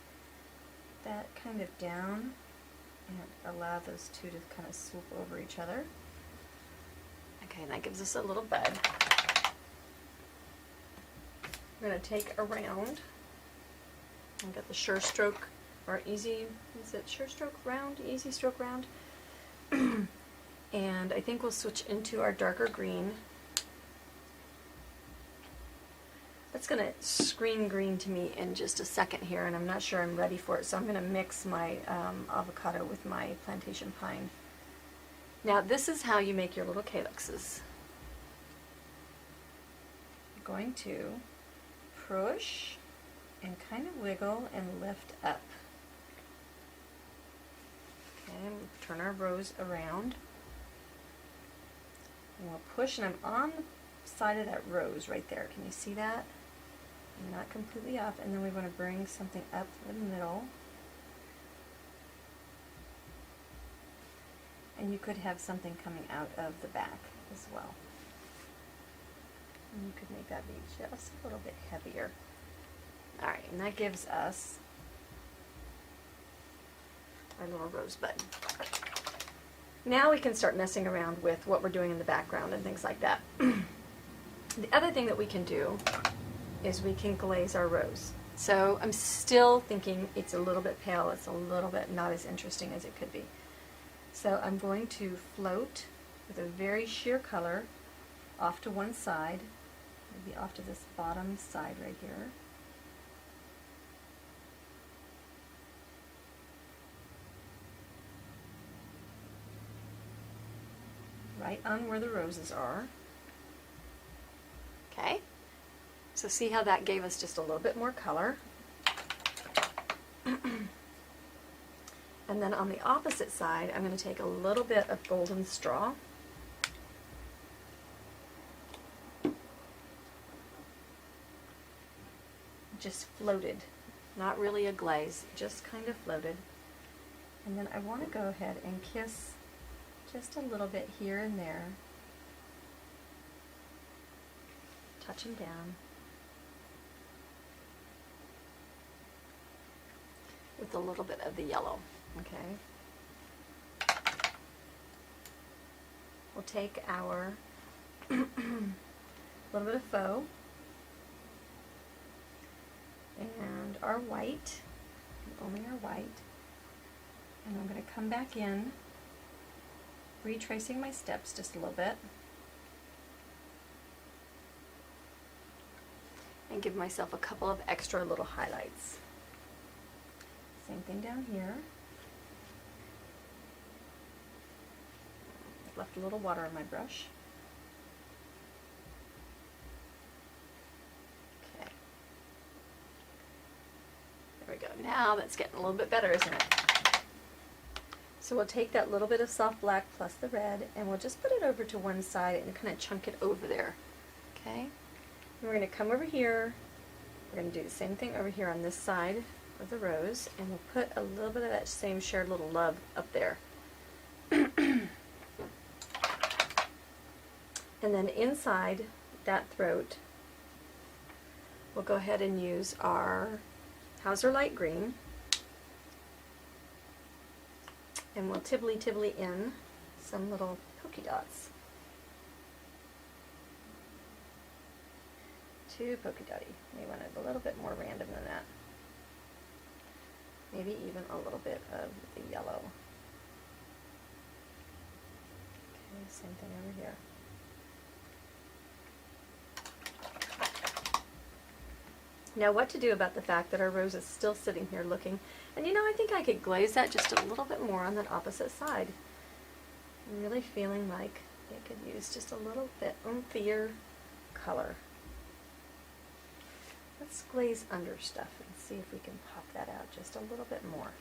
that kind of down and allow those two to kind of swoop over each other. Okay, and that gives us a little bed. We're going to take a round and get the sure stroke, or easy, is it sure stroke round? Easy stroke round. And I think we'll switch into our darker green. That's going to screen green to me in just a second here, and I'm not sure I'm ready for it, so I'm going to mix my avocado with my plantation pine. Now this is how you make your little calyxes. You're going to push and kind of wiggle and lift up. Okay, and we'll turn our rose around. And we'll push, and I'm on the side of that rose right there. Can you see that? I'm not completely up, and then we want to bring something up in the middle. And you could have something coming out of the back as well. And you could make that be just a little bit heavier. Alright, and that gives us our little rosebud. Now we can start messing around with what we're doing in the background and things like that. The other thing that we can do is we can glaze our rose. So I'm still thinking it's a little bit pale, it's a little bit not as interesting as it could be. So I'm going to float with a very sheer color off to one side, maybe off to this bottom side right here. Right on where the roses are. Okay, so see how that gave us just a little bit more color. And then on the opposite side, I'm going to take a little bit of golden straw. Just floated, not really a glaze, just kind of floated. And then I want to go ahead and kiss just a little bit here and there. Touch them down. With a little bit of the yellow. Okay. We'll take our little bit of faux and our white, only our white, and I'm going to come back in, retracing my steps just a little bit, and give myself a couple of extra little highlights. Same thing down here. I've left a little water on my brush. Okay. There we go. Now that's getting a little bit better, isn't it? So we'll take that little bit of soft black plus the red, and we'll just put it over to one side and kind of chunk it over there. Okay? And we're going to come over here. We're going to do the same thing over here on this side of the rose, and we'll put a little bit of that same shared little love up there. And then inside that throat, we'll go ahead and use our Hauser Light Green, and we'll tibbly in some little polka dots. Too polka dotty. We want it a little bit more random than that. Maybe even a little bit of the yellow. Okay, same thing over here. Now what to do about the fact that our rose is still sitting here looking, and you know, I think I could glaze that just a little bit more on that opposite side. I'm really feeling like it could use just a little bit umphier color. Let's glaze under stuff and see if we can pop that out just a little bit more.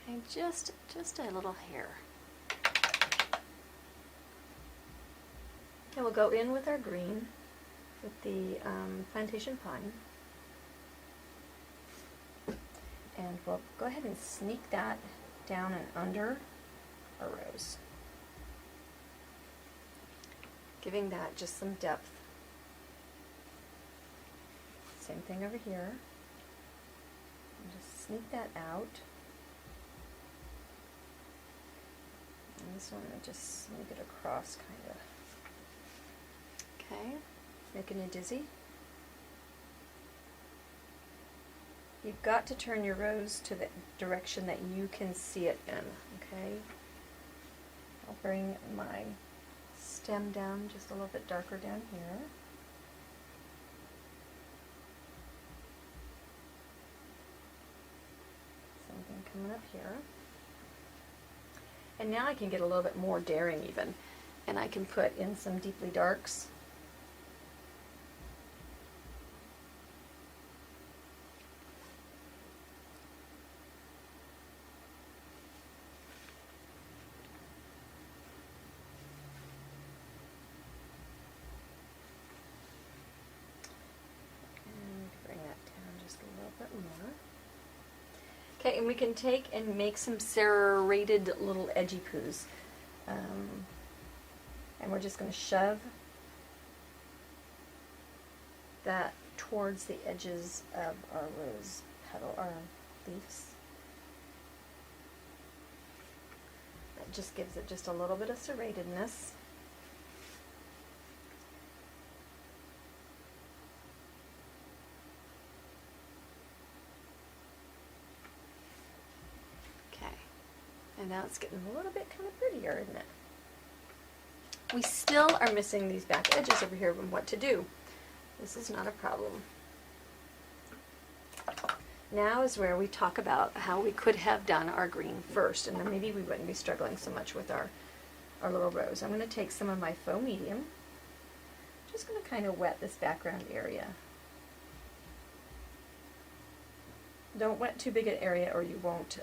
Okay, just a little hair. Okay, we'll go in with our green, with the plantation pine. And we'll go ahead and sneak that down and under our rose, giving that just some depth. Same thing over here. And just sneak that out. And this one, I just sneak it across, kind of. Okay, making you dizzy. You've got to turn your rose to the direction that you can see it in, okay? I'll bring my stem down just a little bit darker down here. Something coming up here. And now I can get a little bit more daring even, and I can put in some deeply darks. Okay, and we can take and make some serrated little edgy poos. And we're just going to shove that towards the edges of our rose petal, our leaves. That just gives it just a little bit of serratedness. And now it's getting a little bit kind of prettier, isn't it? We still are missing these back edges over here and what to do. This is not a problem. Now is where we talk about how we could have done our green first, and then maybe we wouldn't be struggling so much with our little rose. I'm going to take some of my faux medium. I'm just going to kind of wet this background area. Don't wet too big an area or you won't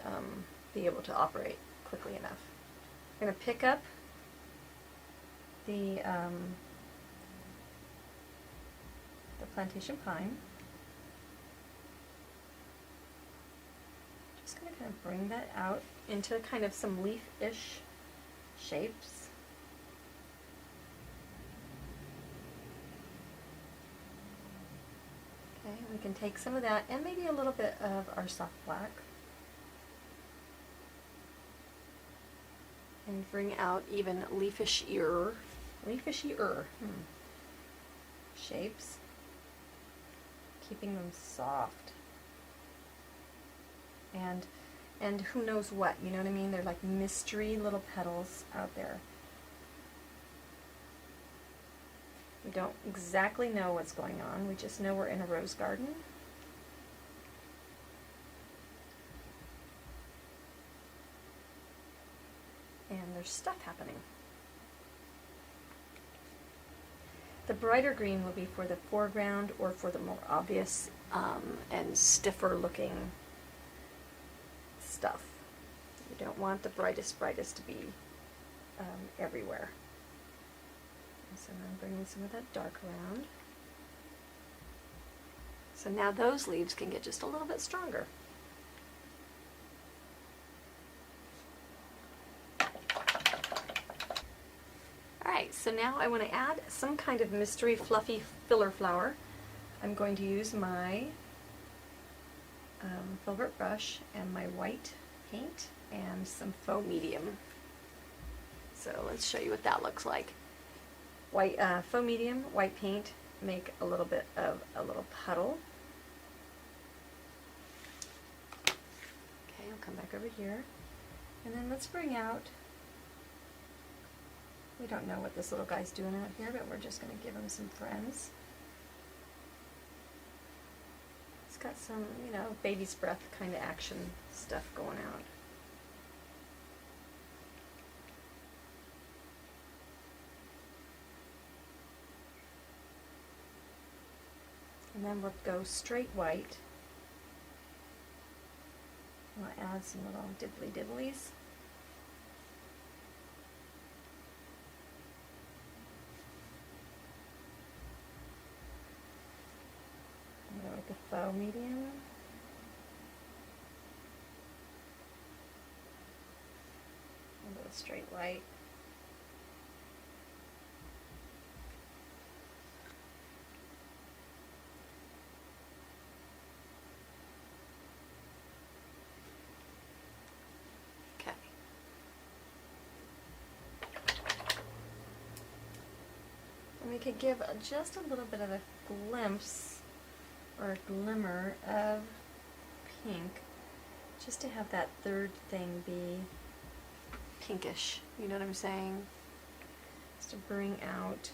be able to operate quickly enough. I'm going to pick up the plantation pine. Just going to kind of bring that out into kind of some leaf-ish shapes. Okay, we can take some of that and maybe a little bit of our soft black. And bring out even leafishier shapes, keeping them soft. And who knows what, you know what I mean? They're like mystery little petals out there. We don't exactly know what's going on. We just know we're in a rose garden. And there's stuff happening. The brighter green will be for the foreground or for the more obvious and stiffer looking stuff. You don't want the brightest to be everywhere. And so I'm bringing some of that dark around. So now those leaves can get just a little bit stronger. Alright, so now I want to add some kind of mystery fluffy filler flower. I'm going to use my filbert brush and my white paint and some faux medium. So let's show you what that looks like. White faux medium, white paint, make a little bit of a little puddle. Okay, I'll come back over here. And then let's bring out, we don't know what this little guy's doing out here, but we're just going to give him some friends. It's got some, you know, baby's breath kind of action stuff going out. And then we'll go straight white. We'll add some little dibbly dibblies. I'm going with the faux medium. A little straight white. We could give just a little bit of a glimpse or a glimmer of pink, just to have that third thing be pinkish. You know what I'm saying? Just to bring out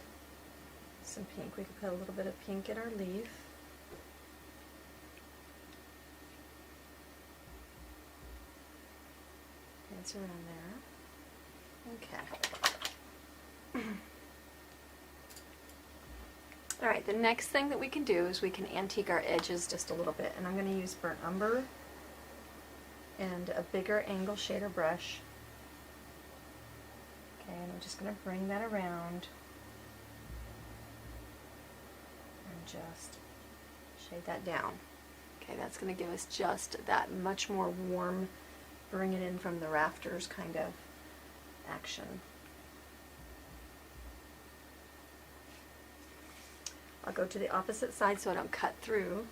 some pink. We could put a little bit of pink in our leaf. Dance around there. Okay. Alright, the next thing that we can do is we can antique our edges just a little bit. And I'm going to use burnt umber and a bigger angle shader brush. Okay, and I'm just going to bring that around and just shade that down. Okay, that's going to give us just that much more warm, bring it in from the rafters kind of action. I'll go to the opposite side so I don't cut through.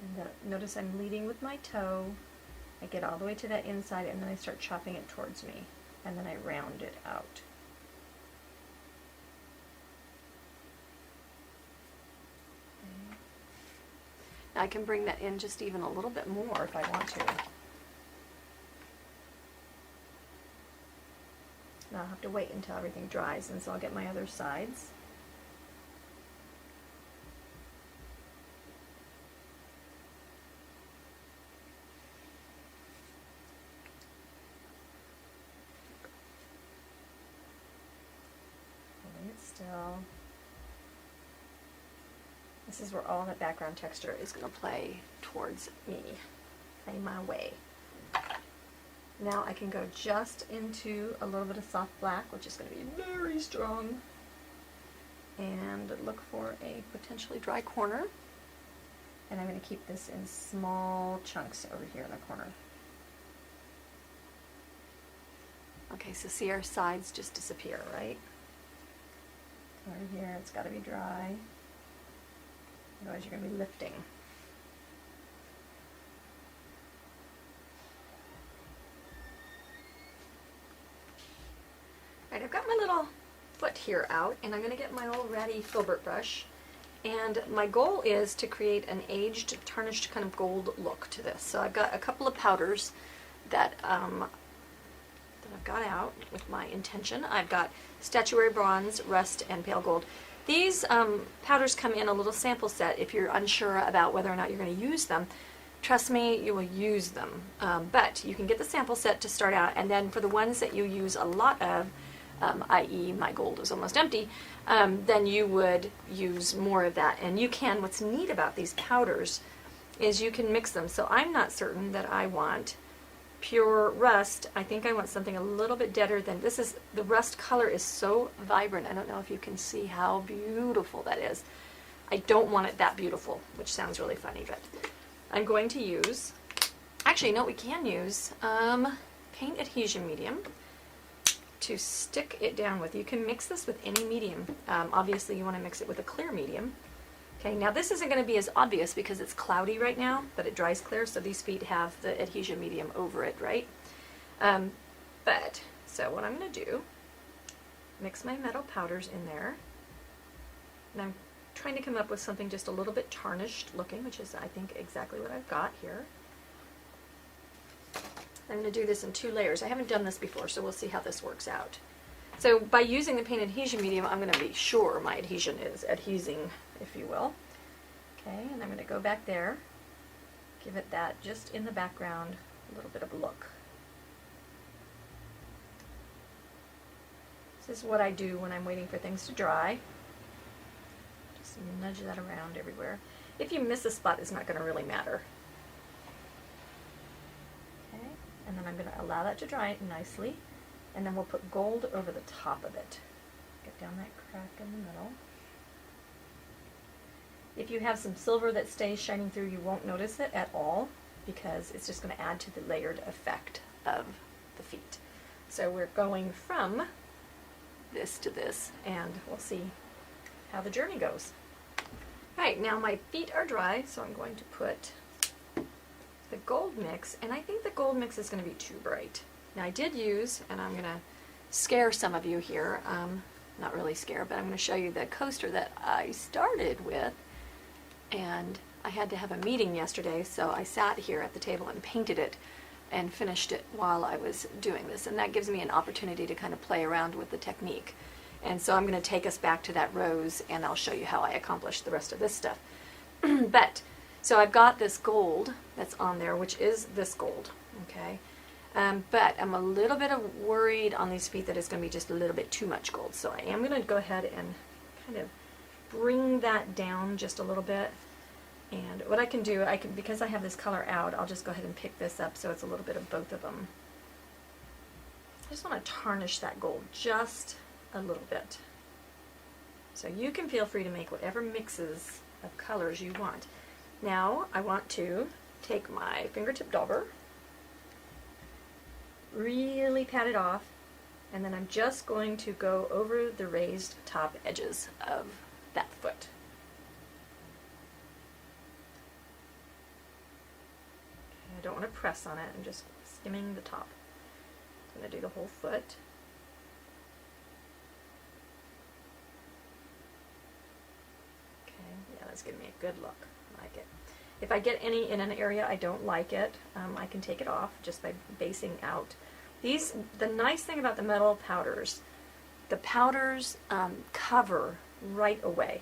And notice I'm leading with my toe. I get all the way to that inside and then I start chopping it towards me. And then I round it out. Okay. Now I can bring that in just even a little bit more if I want to. Now I'll have to wait until everything dries, and so I'll get my other sides. Holding it still. This is where all that background texture is going to play towards me, play my way. Now I can go just into a little bit of soft black, which is going to be very strong, and look for a potentially dry corner. And I'm going to keep this in small chunks over here in the corner. Okay, so see our sides just disappear, right? Over here, it's got to be dry. Otherwise you're going to be lifting. Alright, I've got my little foot here out, and I'm going to get my old ratty filbert brush. And my goal is to create an aged, tarnished kind of gold look to this. So I've got a couple of powders that I've got out with my intention. I've got statuary bronze, rust, and pale gold. These powders come in a little sample set if you're unsure about whether or not you're going to use them. Trust me, you will use them. But you can get the sample set to start out, and then for the ones that you use a lot of, i.e. my gold is almost empty, then you would use more of that. And you can, what's neat about these powders is you can mix them. So I'm not certain that I want pure rust. I think I want something a little bit deader than this. Is the rust color is so vibrant. I don't know if you can see how beautiful that is. I don't want it that beautiful, which sounds really funny, but I'm going to use, actually, you know what we can use? Paint adhesion medium to stick it down with. You can mix this with any medium. Obviously you want to mix it with a clear medium. Okay, now this isn't going to be as obvious because it's cloudy right now, but it dries clear, so these feet have the adhesion medium over it, right? So what I'm going to do, mix my metal powders in there, and I'm trying to come up with something just a little bit tarnished looking, which is, I think, exactly what I've got here. I'm going to do this in 2 layers. I haven't done this before, so we'll see how this works out. So by using the paint adhesion medium, I'm going to be sure my adhesion is adhesing, if you will. Okay, and I'm going to go back there, give it that just in the background, a little bit of a look. This is what I do when I'm waiting for things to dry. Just nudge that around everywhere. If you miss a spot, it's not going to really matter. Okay, and then I'm going to allow that to dry nicely, and then we'll put gold over the top of it. Get down that crack in the middle. If you have some silver that stays shining through, you won't notice it at all because it's just going to add to the layered effect of the feet. So we're going from this to this, and we'll see how the journey goes. Alright, now my feet are dry, so I'm going to put the gold mix, and I think the gold mix is going to be too bright. Now I did use, and I'm going to scare some of you here, not really scare, but I'm going to show you the coaster that I started with. and I had to have a meeting yesterday, so I sat here at the table and painted it and finished it while I was doing this, and that gives me an opportunity to kind of play around with the technique. And so I'm going to take us back to that rose, and I'll show you how I accomplished the rest of this stuff. So I've got this gold that's on there, which is this gold, okay? But I'm a little bit worried on these feet that it's going to be just a little bit too much gold. So I am going to go ahead and kind of bring that down just a little bit. And what I can do, because I have this color out, I'll just go ahead and pick this up so it's a little bit of both of them. I just want to tarnish that gold just a little bit. So you can feel free to make whatever mixes of colors you want. Now I want to take my fingertip dauber, really pat it off, and then I'm just going to go over the raised top edges of that foot. I don't want to press on it, I'm just skimming the top. I'm going to do the whole foot. Okay, yeah, that's giving me a good look. I like it. If I get any in an area I don't like it, I can take it off just by basing out. The nice thing about the metal powders, the powders cover right away.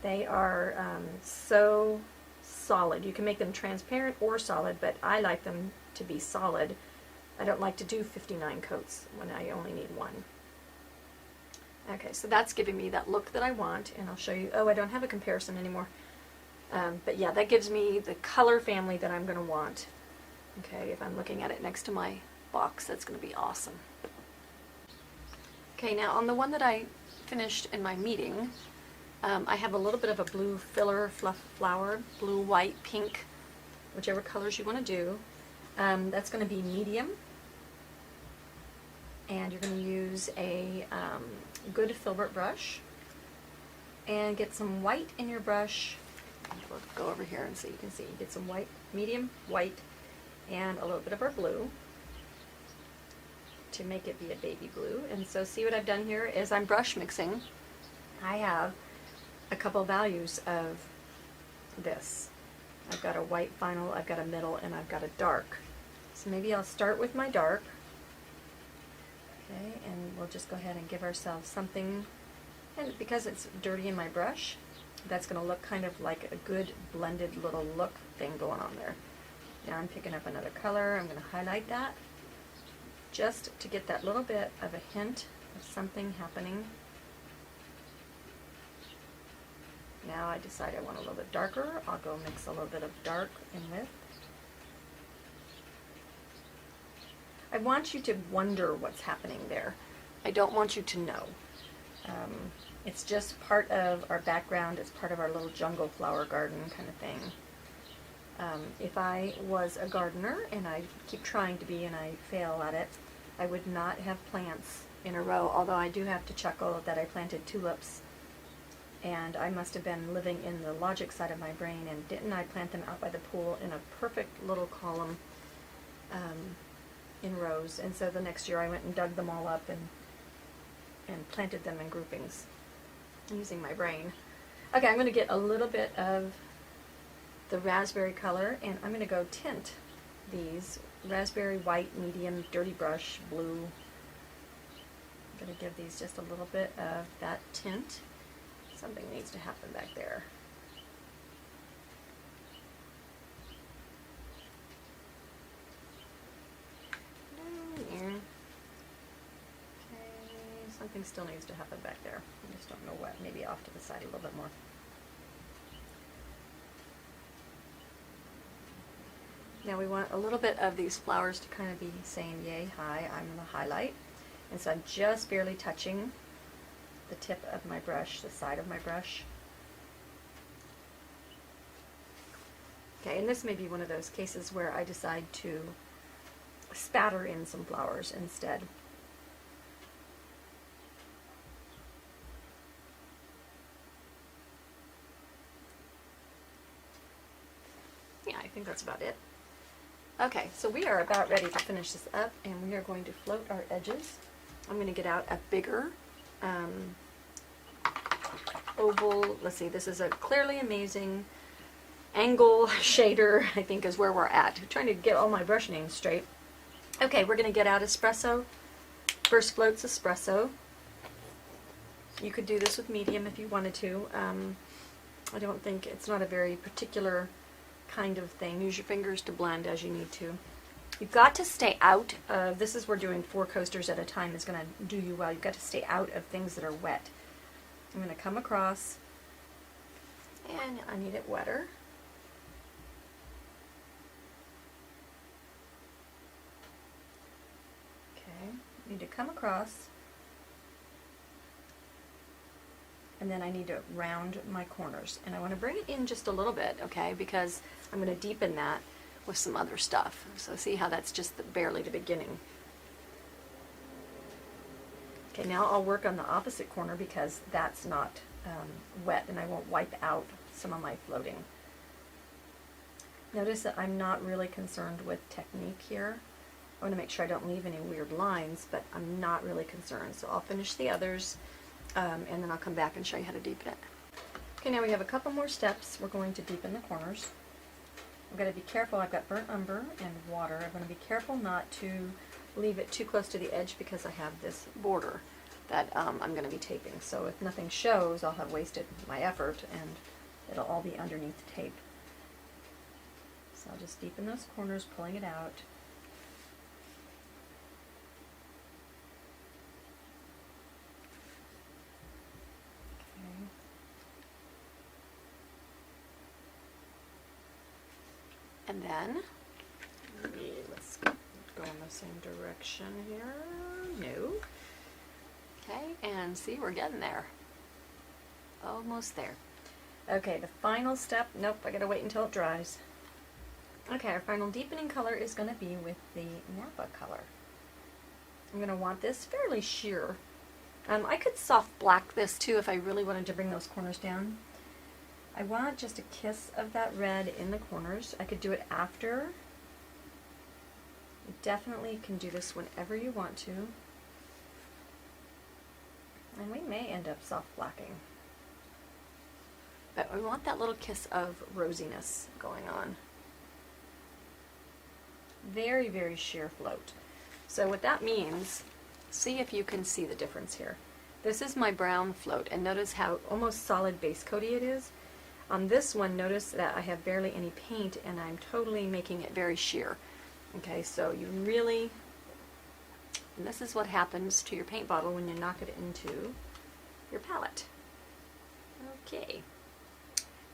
They are so solid. You can make them transparent or solid, but I like them to be solid. I don't like to do 59 coats when I only need one. Okay, so that's giving me that look that I want, and I'll show you. Oh, I don't have a comparison anymore. But yeah, that gives me the color family that I'm going to want. Okay, if I'm looking at it next to my box, that's going to be awesome. Okay, now on the one that I finished in my meeting, I have a little bit of a blue filler fluff flower, blue, white, pink, whichever colors you want to do. That's going to be medium, and you're going to use a good filbert brush and get some white in your brush. We'll go over here and so you can see. Get some white, medium white, and a little bit of our blue to make it be a baby blue. And so see what I've done here is I'm brush mixing. I have a couple values of this. I've got a white final, I've got a middle, and I've got a dark. So maybe I'll start with my dark. Okay, and we'll just go ahead and give ourselves something. And because it's dirty in my brush, that's going to look kind of like a good blended little look thing going on there. Now I'm picking up another color. I'm going to highlight that just to get that little bit of a hint of something happening. Now I decide I want a little bit darker. I'll go mix a little bit of dark in with. I want you to wonder what's happening there. I don't want you to know. It's just part of our background. It's part of our little jungle flower garden kind of thing. If I was a gardener, and I keep trying to be and I fail at it, I would not have plants in a row, although I do have to chuckle that I planted tulips, and I must have been living in the logic side of my brain, and didn't I plant them out by the pool in a perfect little column in rows. And so the next year I went and dug them all up and planted them in groupings using my brain. Okay, I'm going to get a little bit of the raspberry color, and I'm going to go tint these raspberry white, medium, dirty brush, blue. I'm going to give these just a little bit of that tint. Something needs to happen back there. Okay, something still needs to happen back there. I just don't know what. Maybe off to the side a little bit more. Now we want a little bit of these flowers to kind of be saying yay, hi. I'm going to highlight. And so I'm just barely touching the tip of my brush, the side of my brush. Okay, and this may be one of those cases where I decide to spatter in some flowers instead. Yeah, I think that's about it. Okay, so we are about ready to finish this up, and we are going to float our edges. I'm going to get out a bigger oval. Let's see, this is a Clearly Amazing angle shader, I think, is where we're at. I'm trying to get all my brush names straight. Okay, we're going to get out espresso. First float's espresso. You could do this with medium if you wanted to. I don't think, it's not a very particular kind of thing. Use your fingers to blend as you need to. You've got to stay out of, this is where doing 4 coasters at a time is going to do you well. You've got to stay out of things that are wet. I'm going to come across, and I need it wetter. Okay, need to come across, and then I need to round my corners. And I want to bring it in just a little bit, okay, because I'm going to deepen that with some other stuff. So see how that's just barely the beginning. Okay, now I'll work on the opposite corner because that's not wet, and I won't wipe out some of my floating. Notice that I'm not really concerned with technique here. I want to make sure I don't leave any weird lines, but I'm not really concerned. So I'll finish the others, and then I'll come back and show you how to deepen it. Okay, now we have a couple more steps. We're going to deepen the corners. I've got to be careful. I've got burnt umber and water. I'm going to be careful not to leave it too close to the edge because I have this border that I'm going to be taping. So if nothing shows, I'll have wasted my effort and it'll all be underneath the tape. So I'll just deepen those corners, pulling it out. And then, let's go in the same direction here. No. Okay, and see, we're getting there. Almost there. Okay, the final step, nope, I gotta wait until it dries. Okay, our final deepening color is gonna be with the Napa color. I'm gonna want this fairly sheer. I could soft black this too if I really wanted to bring those corners down. I want just a kiss of that red in the corners. I could do it after. You definitely can do this whenever you want to. And we may end up soft blacking. But we want that little kiss of rosiness going on. Very, very sheer float. So what that means, see if you can see the difference here. This is my brown float, and notice how almost solid base coaty it is. On this one, notice that I have barely any paint and I'm totally making it very sheer. Okay, so you really, and this is what happens to your paint bottle when you knock it into your palette. Okay.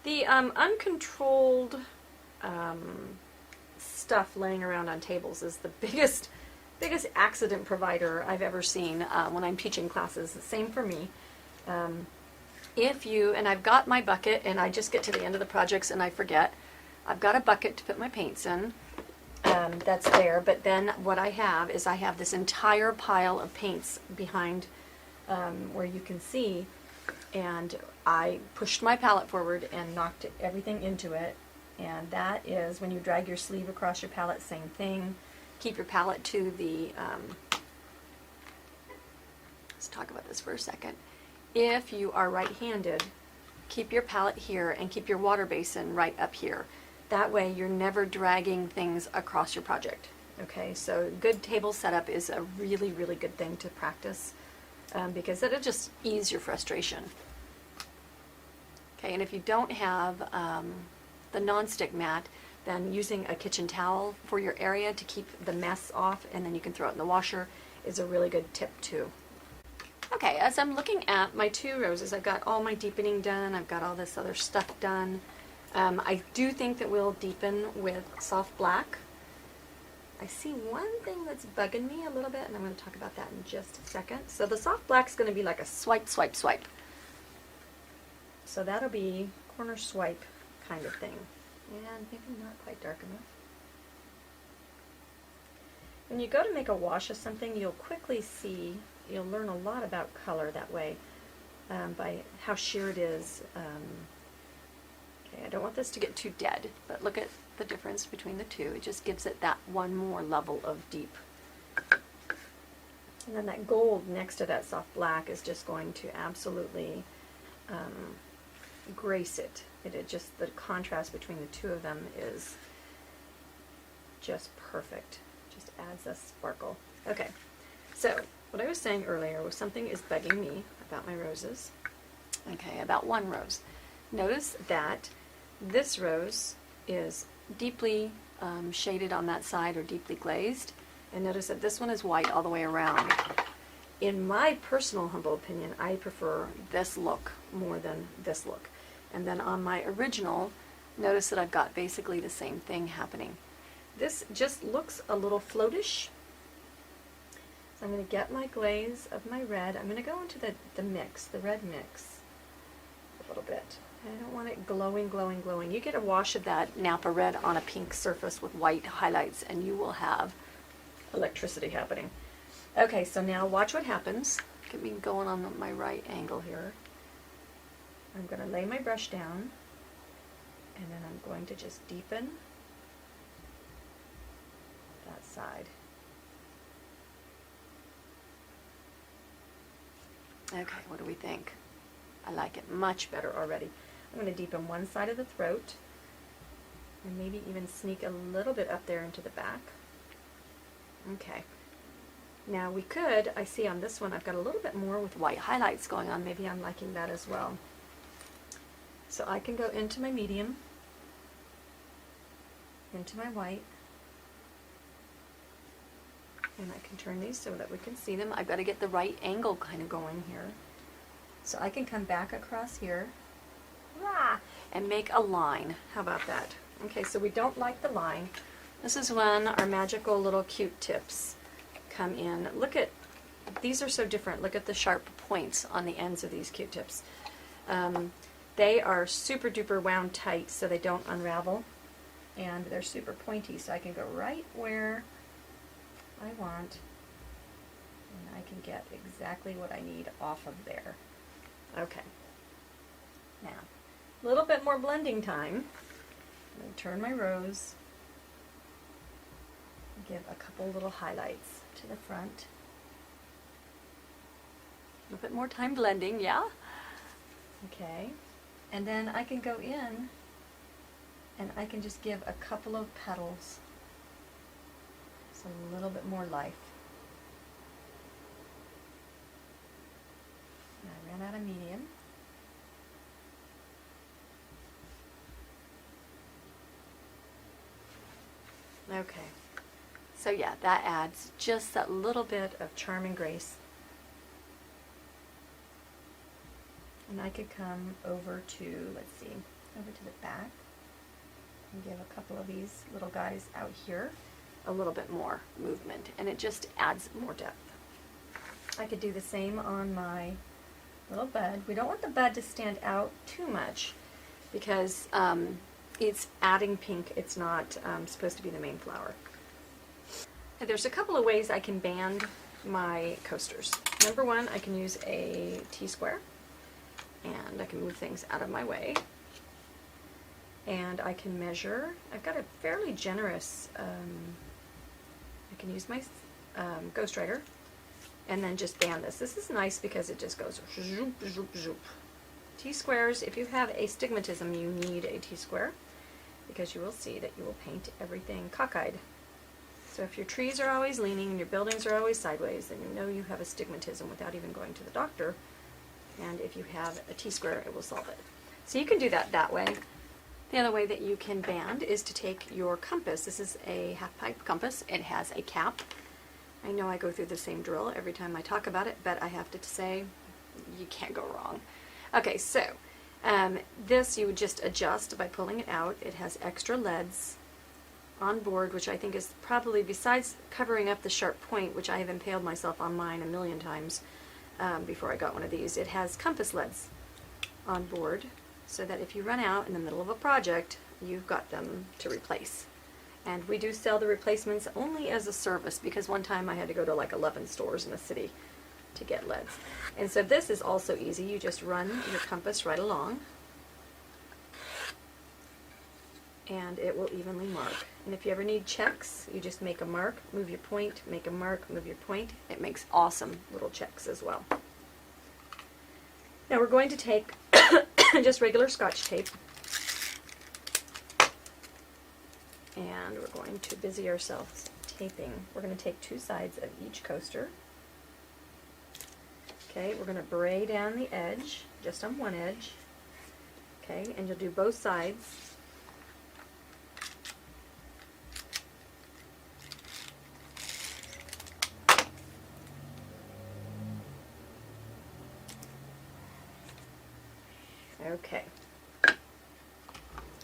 The uncontrolled stuff laying around on tables is the biggest accident provider I've ever seen when I'm teaching classes. Same for me. If you, and I've got my bucket, and I just get to the end of the projects and I forget, I've got a bucket to put my paints in, that's there, but then what I have is I have this entire pile of paints behind where you can see, and I pushed my palette forward and knocked everything into it, and that is when you drag your sleeve across your palette, same thing. Keep your palette to the, let's talk about this for a second. If you are right-handed, keep your palette here and keep your water basin right up here. That way you're never dragging things across your project. Okay, so good table setup is a really, really good thing to practice because it'll just ease your frustration. Okay, and if you don't have the non-stick mat, then using a kitchen towel for your area to keep the mess off, and then you can throw it in the washer, is a really good tip too. Okay, as I'm looking at my 2 roses, I've got all my deepening done, I've got all this other stuff done. I do think that we'll deepen with soft black. I see one thing that's bugging me a little bit, and I'm going to talk about that in just a second. So the soft black's going to be like a swipe, swipe, swipe. So that'll be corner swipe kind of thing. And maybe not quite dark enough. When you go to make a wash of something, you'll quickly see, you'll learn a lot about color that way by how sheer it is. Okay, I don't want this to get too dead, but look at the difference between the two. It just gives it that one more level of deep. And then that gold next to that soft black is just going to absolutely grace it. It just, the contrast between the two of them is just perfect. Just adds a sparkle. Okay, so what I was saying earlier was something is bugging me about my roses. Okay, about one rose. Notice that this rose is deeply shaded on that side, or deeply glazed, and notice that this one is white all the way around. In my personal humble opinion, I prefer this look more than this look. And then on my original, notice that I've got basically the same thing happening. This just looks a little floatish. So I'm going to get my glaze of my red. I'm going to go into the mix, the red mix, a little bit. I don't want it glowing, glowing, glowing. You get a wash of that Napa red on a pink surface with white highlights, and you will have electricity happening. Okay, so now watch what happens. Get me going on my right angle here. I'm going to lay my brush down, and then I'm going to just deepen that side. Okay, what do we think? I like it much better already. I'm going to deepen one side of the throat, and maybe even sneak a little bit up there into the back. Okay. Now we could, I see on this one I've got a little bit more with white highlights going on. Maybe I'm liking that as well. So I can go into my medium, into my white, and I can turn these so that we can see them. I've got to get the right angle kind of going here. So I can come back across here and make a line. How about that? Okay, so we don't like the line. This is when our magical little cute tips come in. Look at, these are so different. Look at the sharp points on the ends of these Q-tips. They are super duper wound tight so they don't unravel, and they're super pointy, so I can go right where I want, and I can get exactly what I need off of there. Okay. Now, a little bit more blending time. I'm going to turn my rose, give a couple little highlights to the front. A little bit more time blending, yeah? Okay. And then I can go in and I can just give a couple of petals so a little bit more life. And I ran out of medium. Okay. So yeah, that adds just that little bit of charm and grace. And I could come over to, let's see, over to the back and give a couple of these little guys out here a little bit more movement, and it just adds more depth. I could do the same on my little bud. We don't want the bud to stand out too much because it's adding pink. It's not supposed to be the main flower. And there's a couple of ways I can band my coasters. Number one, I can use a T-square, and I can move things out of my way. And I can measure. I've got a fairly generous, I can use my ghostwriter and then just band this. This is nice because it just goes zoop, zoop, zoop. T-squares, if you have astigmatism, you need a T-square because you will see that you will paint everything cockeyed. So if your trees are always leaning and your buildings are always sideways, then you know you have astigmatism without even going to the doctor. And if you have a T-square, it will solve it. So you can do that way. The other way that you can band is to take your compass. This is a half-pipe compass. It has a cap. I know I go through the same drill every time I talk about it, but I have to say you can't go wrong. Okay, so this you would just adjust by pulling it out. It has extra leads on board, which I think is probably, besides covering up the sharp point, which I have impaled myself on mine a million times before I got one of these, it has compass leads on board, so that if you run out in the middle of a project, you've got them to replace. And we do sell the replacements only as a service, because one time I had to go to like 11 stores in the city to get leads. And so this is also easy. You just run your compass right along, and it will evenly mark. And if you ever need checks, you just make a mark, move your point, make a mark, move your point. It makes awesome little checks as well. Now we're going to take just regular Scotch tape. And we're going to busy ourselves taping. We're going to take 2 sides of each coaster. Okay, we're going to bray down the edge, just on one edge. Okay, and you'll do both sides. Okay.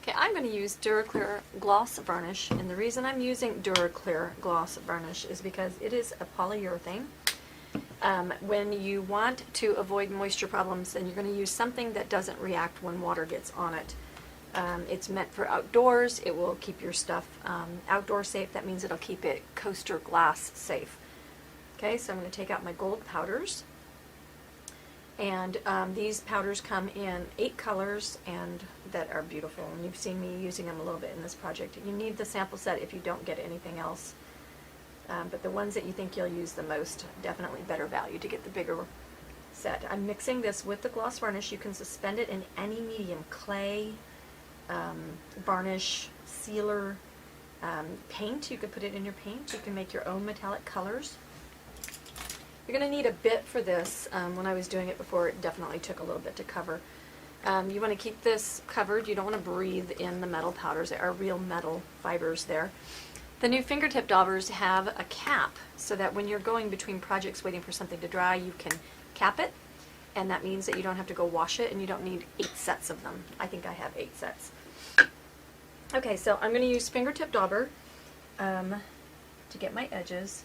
Okay, I'm going to use Duraclear Gloss Varnish, and the reason I'm using Duraclear Gloss Varnish is because it is a polyurethane. When you want to avoid moisture problems, then you're going to use something that doesn't react when water gets on it. It's meant for outdoors. It will keep your stuff outdoor safe. That means it'll keep it coaster glass safe. Okay, so I'm going to take out my gold powders. And these powders come in 8 colors and that are beautiful. And you've seen me using them a little bit in this project. You need the sample set if you don't get anything else. But the ones that you think you'll use the most, definitely better value to get the bigger set. I'm mixing this with the gloss varnish. You can suspend it in any medium: clay, varnish, sealer, paint. You could put it in your paint. You can make your own metallic colors. You're going to need a bit for this. When I was doing it before, it definitely took a little bit to cover. You want to keep this covered. You don't want to breathe in the metal powders. There are real metal fibers there. The new fingertip daubers have a cap so that when you're going between projects waiting for something to dry, you can cap it, and that means that you don't have to go wash it and you don't need 8 sets of them. I think I have 8 sets. Okay, so I'm going to use fingertip dauber to get my edges.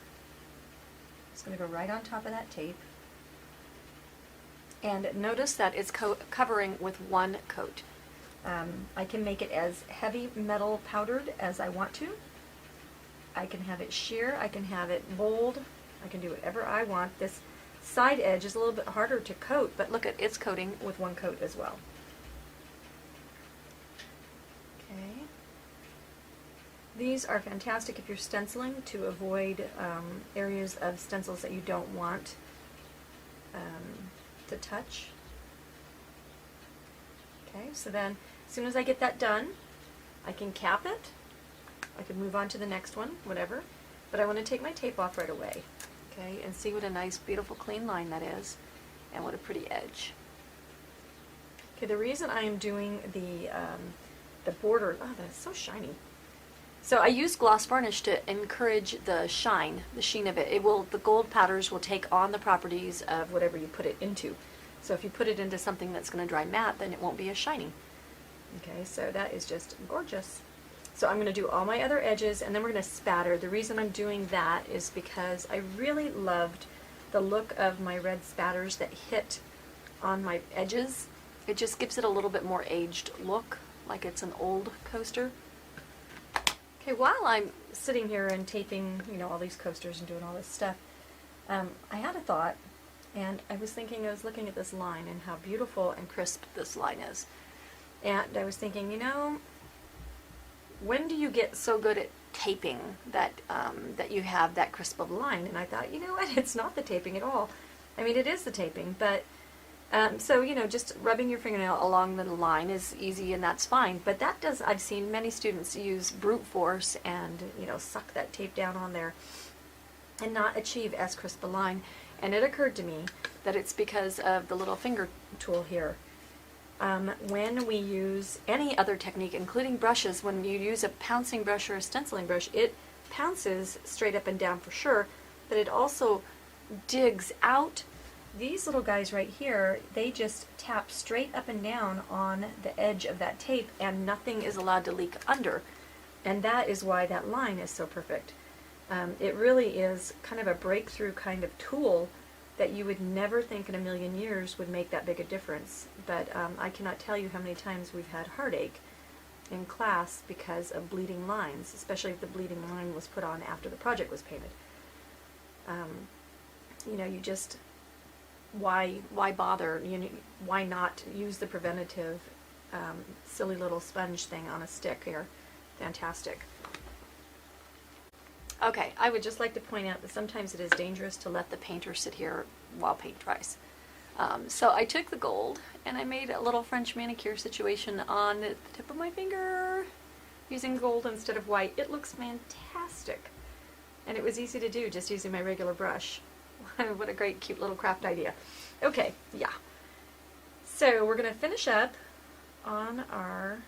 It's going to go right on top of that tape. And notice that it's covering with 1 coat. I can make it as heavy metal powdered as I want to. I can have it sheer, I can have it bold, I can do whatever I want. This side edge is a little bit harder to coat, but look at its coating with 1 coat as well. Okay. These are fantastic if you're stenciling to avoid areas of stencils that you don't want to touch. Okay, so then as soon as I get that done, I can cap it. I could move on to the next one, whatever, but I want to take my tape off right away, okay, and see what a nice, beautiful, clean line that is, and what a pretty edge. Okay, the reason I am doing the border, oh, that's so shiny. So I use gloss varnish to encourage the shine, the sheen of it. The gold powders will take on the properties of whatever you put it into. So if you put it into something that's going to dry matte, then it won't be as shiny. Okay, so that is just gorgeous. So I'm going to do all my other edges, and then we're going to spatter. The reason I'm doing that is because I really loved the look of my red spatters that hit on my edges. It just gives it a little bit more aged look, like it's an old coaster. Okay, while I'm sitting here and taping, all these coasters and doing all this stuff, I had a thought, and I was looking at this line and how beautiful and crisp this line is. And I was thinking, when do you get so good at taping that that you have that crisp of line? And I thought, you know what, it's not the taping at all. I mean, it is the taping, but so just rubbing your fingernail along the line is easy, and that's fine. But I've seen many students use brute force and suck that tape down on there and not achieve as crisp a line. And it occurred to me that it's because of the little finger tool here. When we use any other technique, including brushes, when you use a pouncing brush or a stenciling brush, it pounces straight up and down for sure, but it also digs out. These little guys right here, they just tap straight up and down on the edge of that tape, and nothing is allowed to leak under. And that is why that line is so perfect. It really is kind of a breakthrough kind of tool that you would never think in a million years would make that big a difference. But I cannot tell you how many times we've had heartache in class because of bleeding lines, especially if the bleeding line was put on after the project was painted. You just, why bother? Why not use the preventative silly little sponge thing on a stick here? Fantastic. Okay, I would just like to point out that sometimes it is dangerous to let the painter sit here while paint dries. So I took the gold and I made a little French manicure situation on the tip of my finger using gold instead of white. It looks fantastic. And it was easy to do just using my regular brush. What a great, cute little craft idea. Okay, yeah. So we're going to finish up on our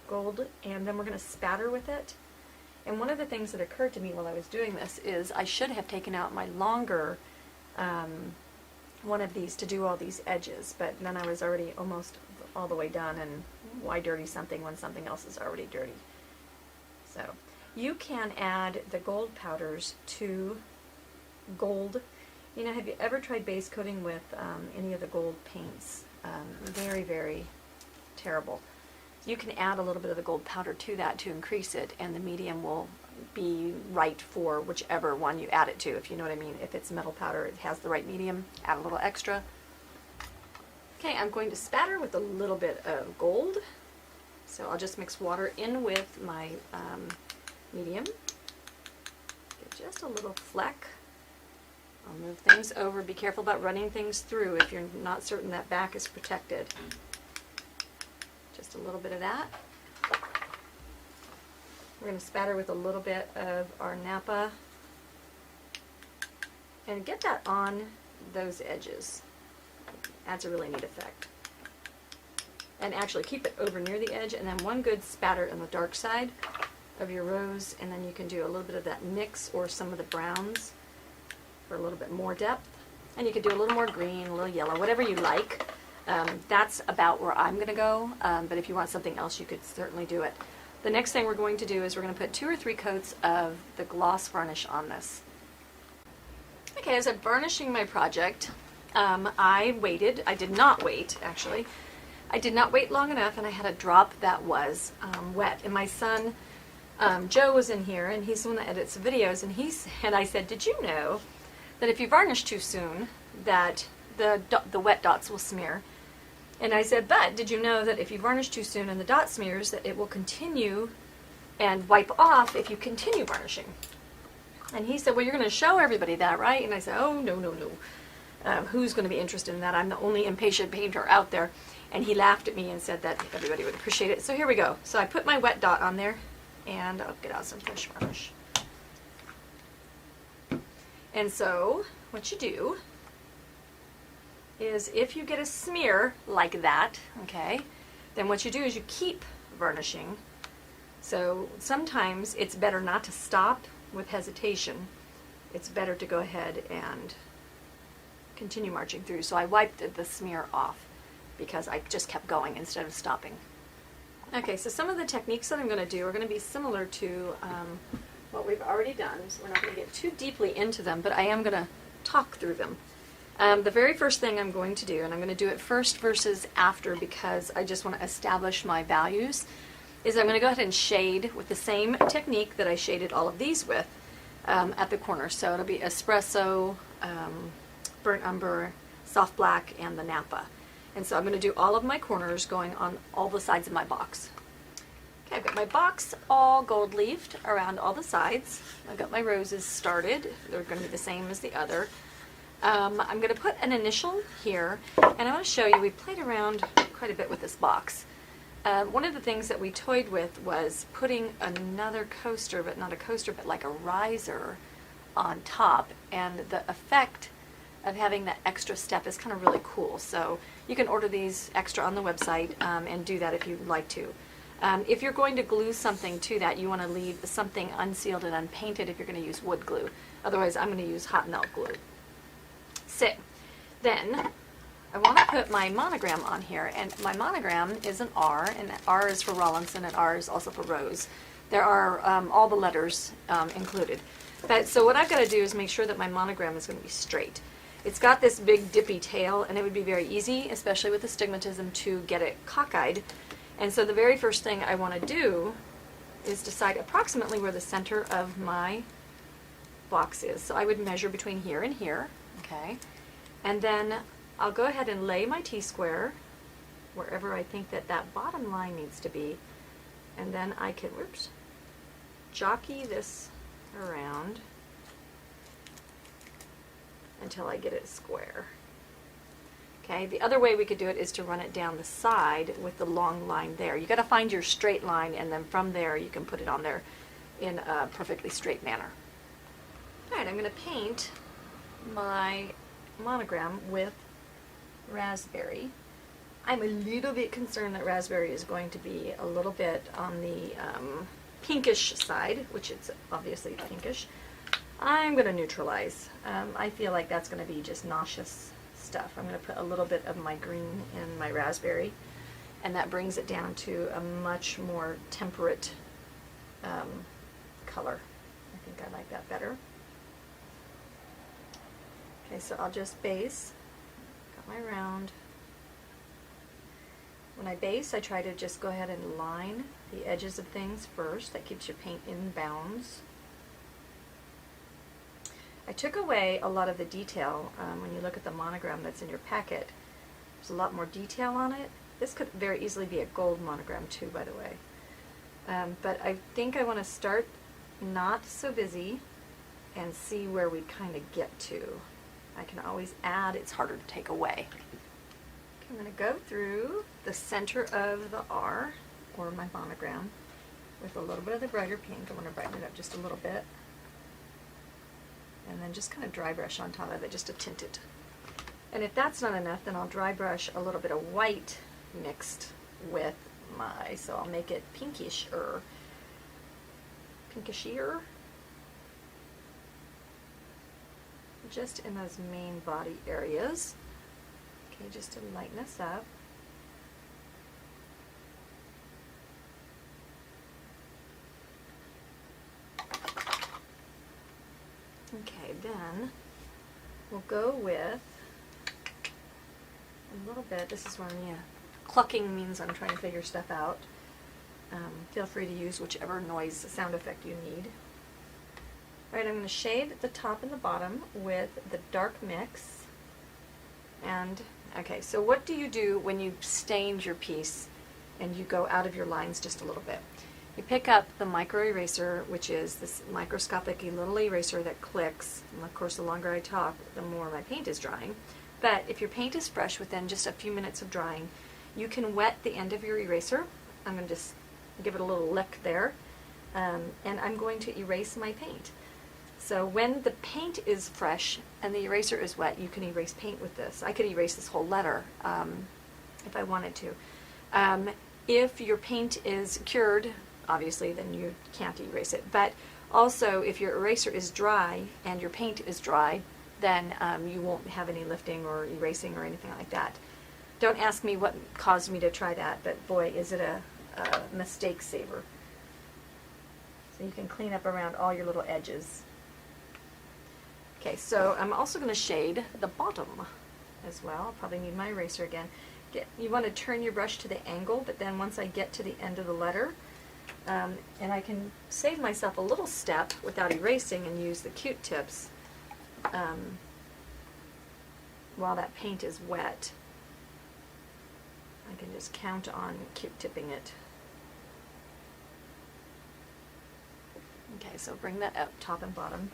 gold, and then we're going to spatter with it. And one of the things that occurred to me while I was doing this is I should have taken out my longer one of these to do all these edges, but then I was already almost all the way done, and why dirty something when something else is already dirty? So you can add the gold powders to gold. You know, have you ever tried base coating with any of the gold paints? Very, very terrible. You can add a little bit of the gold powder to that to increase it, and the medium will be right for whichever one you add it to, if you know what I mean. If it's metal powder, it has the right medium, add a little extra. Okay, I'm going to spatter with a little bit of gold. So I'll just mix water in with my medium. Get just a little fleck. I'll move things over. Be careful about running things through if you're not certain that back is protected. Just a little bit of that. We're going to spatter with a little bit of our Napa and get that on those edges. Adds a really neat effect. And actually keep it over near the edge, and then one good spatter on the dark side of your rose, and then you can do a little bit of that mix or some of the browns for a little bit more depth. And you could do a little more green, a little yellow, whatever you like. That's about where I'm going to go, but if you want something else, you could certainly do it. The next thing we're going to do is we're going to put 2 or 3 coats of the gloss varnish on this. Okay, as I'm varnishing my project, I waited. I did not wait, actually. I did not wait long enough, and I had a drop that was wet. And my son, Joe, was in here, and he's the one that edits the videos, and I said, did you know that if you varnish too soon, that the wet dots will smear? And I said, but did you know that if you varnish too soon and the dot smears, that it will continue and wipe off if you continue varnishing? And he said, well, you're going to show everybody that, right? And I said, oh, no, no, no. Who's going to be interested in that? I'm the only impatient painter out there. And he laughed at me and said that everybody would appreciate it. So here we go. So I put my wet dot on there, and I'll get out some fresh varnish. And so what you do is if you get a smear like that, okay, then what you do is you keep varnishing. So sometimes it's better not to stop with hesitation. It's better to go ahead and continue marching through. So I wiped the smear off because I just kept going instead of stopping. Okay, so some of the techniques that I'm going to do are going to be similar to what we've already done. So we're not going to get too deeply into them, but I am going to talk through them. The very first thing I'm going to do, and I'm going to do it first versus after because I just want to establish my values, is I'm going to go ahead and shade with the same technique that I shaded all of these with at the corner. So it'll be espresso, burnt umber, soft black, and the Napa. And so I'm going to do all of my corners going on all the sides of my box. Okay, I've got my box all gold leafed around all the sides. I've got my roses started. They're going to be the same as the other. I'm going to put an initial here, and I want to show you, we played around quite a bit with this box. One of the things that we toyed with was putting another coaster, but not a coaster, but like a riser on top, and the effect of having that extra step is kind of really cool. So you can order these extra on the website and do that if you'd like to. If you're going to glue something to that, you want to leave something unsealed and unpainted if you're going to use wood glue. Otherwise, I'm going to use hot melt glue. So then I want to put my monogram on here, and my monogram is an R, and R is for Rawlinson, and R is also for Rose. There are all the letters included. But so what I've got to do is make sure that my monogram is going to be straight. It's got this big dippy tail, and it would be very easy, especially with astigmatism, to get it cockeyed. And so the very first thing I want to do is decide approximately where the center of my box is. So I would measure between here and here, okay? And then I'll go ahead and lay my T-square wherever I think that that bottom line needs to be. And then I can, whoops, jockey this around until I get it square. Okay, the other way we could do it is to run it down the side with the long line there. You got to find your straight line, and then from there you can put it on there in a perfectly straight manner. All right, I'm going to paint my monogram with raspberry. I'm a little bit concerned that raspberry is going to be a little bit on the pinkish side, which it's obviously pinkish. I'm going to neutralize. I feel like that's going to be just nauseous stuff. I'm going to put a little bit of my green in my raspberry, and that brings it down to a much more temperate color. I think I like that better. Okay, so I'll just base. Got my round. When I base, I try to just go ahead and line the edges of things first. That keeps your paint in bounds. I took away a lot of the detail. When you look at the monogram that's in your packet, there's a lot more detail on it. This could very easily be a gold monogram too, by the way. But I think I want to start not so busy and see where we kind of get to. I can always add, it's harder to take away. Okay, I'm going to go through the center of the R, or my monogram, with a little bit of the brighter pink. I want to brighten it up just a little bit. And then just kind of dry brush on top of it just to tint it. And if that's not enough, then I'll dry brush a little bit of white mixed with my, so I'll make it pinkish-er. Pinkishier. Just in those main body areas. Okay, just to lighten us up. Okay, then we'll go with a little bit, this is when, clucking means I'm trying to figure stuff out. Feel free to use whichever noise sound effect you need. Alright, I'm going to shade the top and the bottom with the dark mix. And, okay, so what do you do when you stained your piece and you go out of your lines just a little bit? You pick up the micro eraser, which is this microscopic little eraser that clicks. And of course, the longer I talk, the more my paint is drying. But if your paint is fresh within just a few minutes of drying, you can wet the end of your eraser. I'm going to just give it a little lick there. And I'm going to erase my paint. So when the paint is fresh and the eraser is wet, you can erase paint with this. I could erase this whole letter if I wanted to. If your paint is cured, obviously, then you can't erase it. But also, if your eraser is dry and your paint is dry, then you won't have any lifting or erasing or anything like that. Don't ask me what caused me to try that, but boy, is it a mistake saver. So you can clean up around all your little edges. Okay, so I'm also going to shade the bottom as well. I'll probably need my eraser again. You want to turn your brush to the angle, but then once I get to the end of the letter, and I can save myself a little step without erasing and use the Q-tips while that paint is wet. I can just count on Q-tipping it. Okay, so bring that up top and bottom.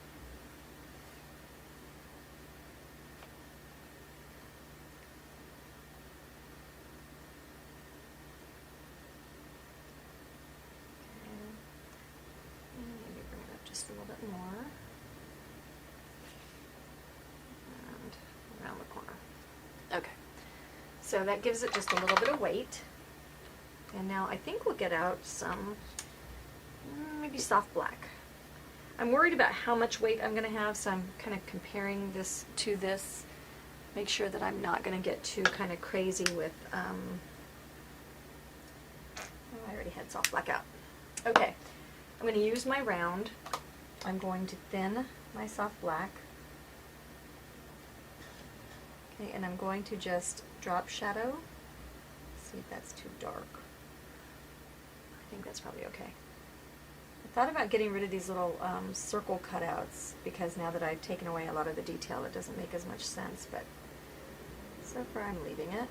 Just a little bit more, and around the corner. Okay, so that gives it just a little bit of weight, and now I think we'll get out some maybe soft black. I'm worried about how much weight I'm going to have, so I'm kind of comparing this to this. Make sure that I'm not going to get too kind of crazy with, oh, I already had soft black out. Okay, I'm going to use my round. I'm going to thin my soft black. Okay, and I'm going to just drop shadow. See if that's too dark. I think that's probably okay. I thought about getting rid of these little circle cutouts because now that I've taken away a lot of the detail, it doesn't make as much sense, but so far I'm leaving it.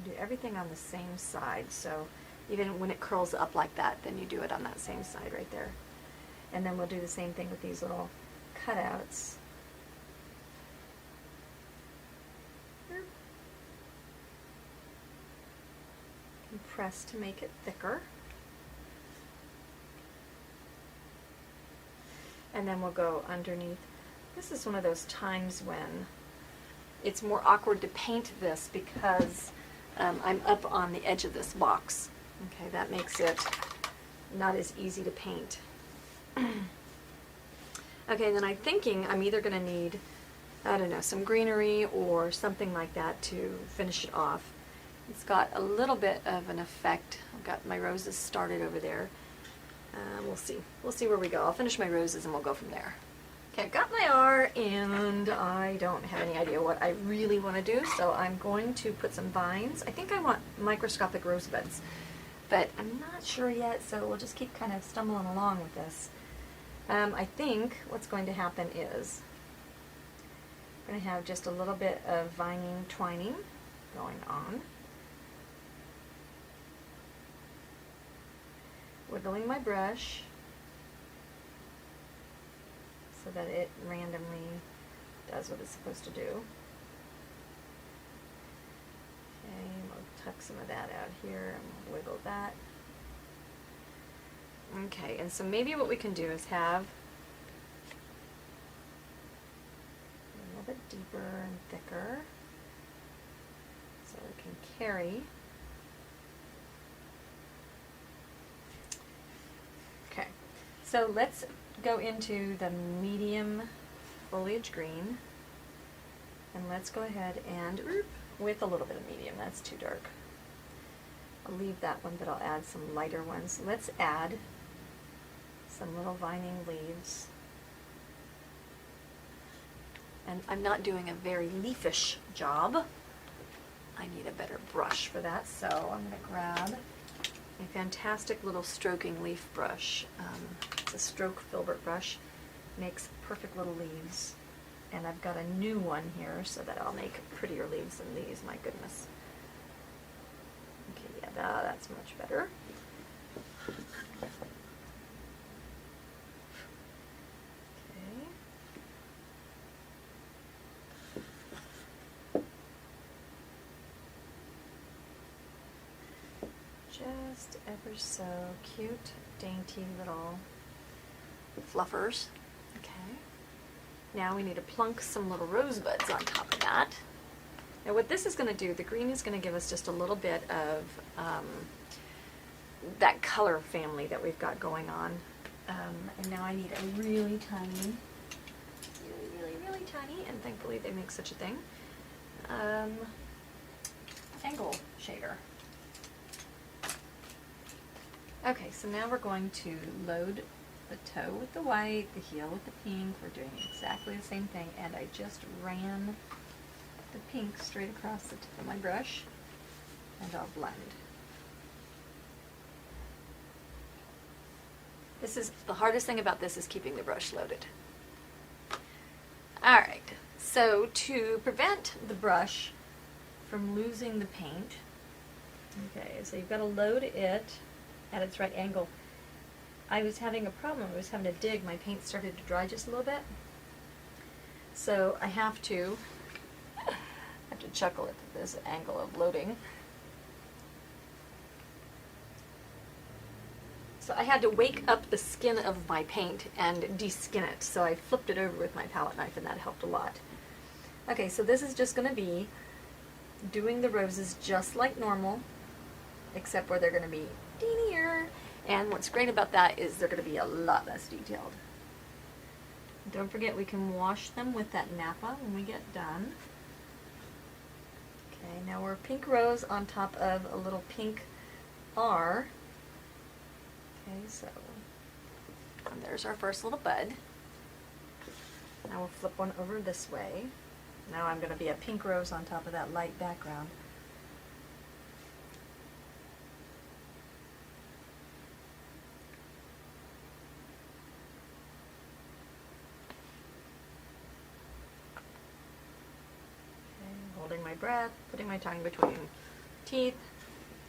Do everything on the same side, so even when it curls up like that, then you do it on that same side right there. And then we'll do the same thing with these little cutouts. Press to make it thicker. And then we'll go underneath. This is one of those times when it's more awkward to paint this because I'm up on the edge of this box. Okay, that makes it not as easy to paint. Okay, then I'm thinking I'm either going to need, I don't know, some greenery or something like that to finish it off. It's got a little bit of an effect. I've got my roses started over there. We'll see. We'll see where we go. I'll finish my roses and we'll go from there. Okay, I've got my R and I don't have any idea what I really want to do, so I'm going to put some vines. I think I want microscopic rose buds, but I'm not sure yet, so we'll just keep kind of stumbling along with this. I think what's going to happen is I'm going to have just a little bit of vining twining going on. Wiggling my brush so that it randomly does what it's supposed to do. Okay, we'll tuck some of that out here and wiggle that. Okay, and so maybe what we can do is have a little bit deeper and thicker so it can carry. Okay, so let's go into the medium foliage green, and let's go ahead and, with a little bit of medium, that's too dark. I'll leave that one, but I'll add some lighter ones. Let's add some little vining leaves. And I'm not doing a very leafish job. I need a better brush for that, so I'm going to grab a fantastic little stroking leaf brush. It's a stroke filbert brush. Makes perfect little leaves. And I've got a new one here so that I'll make prettier leaves than these, my goodness. Okay, yeah, that's much better. Just ever so cute, dainty little fluffers. Okay. Now we need to plunk some little rosebuds on top of that. Now what this is going to do, the green is going to give us just a little bit of that color family that we've got going on. And now I need a really tiny, really tiny, and thankfully they make such a thing, angle shader. Okay, so now we're going to load the toe with the white, the heel with the pink. We're doing exactly the same thing, and I just ran the pink straight across the tip of my brush, and I'll blend. This is the hardest thing about this, is keeping the brush loaded. Alright, so to prevent the brush from losing the paint, okay, so you've got to load it at its right angle. I was having a problem. I was having to dig. My paint started to dry just a little bit. So I have to chuckle at this angle of loading. So I had to wake up the skin of my paint and de-skin it. So I flipped it over with my palette knife, and that helped a lot. Okay, so this is just going to be doing the roses just like normal, except where they're going to be teenier. And what's great about that is they're going to be a lot less detailed. Don't forget, we can wash them with that Napa when we get done. Okay, now we're pink rose on top of a little pink R. Okay, so and there's our first little bud. Now we'll flip one over this way. Now I'm going to be a pink rose on top of that light background. Holding my breath, putting my tongue between teeth.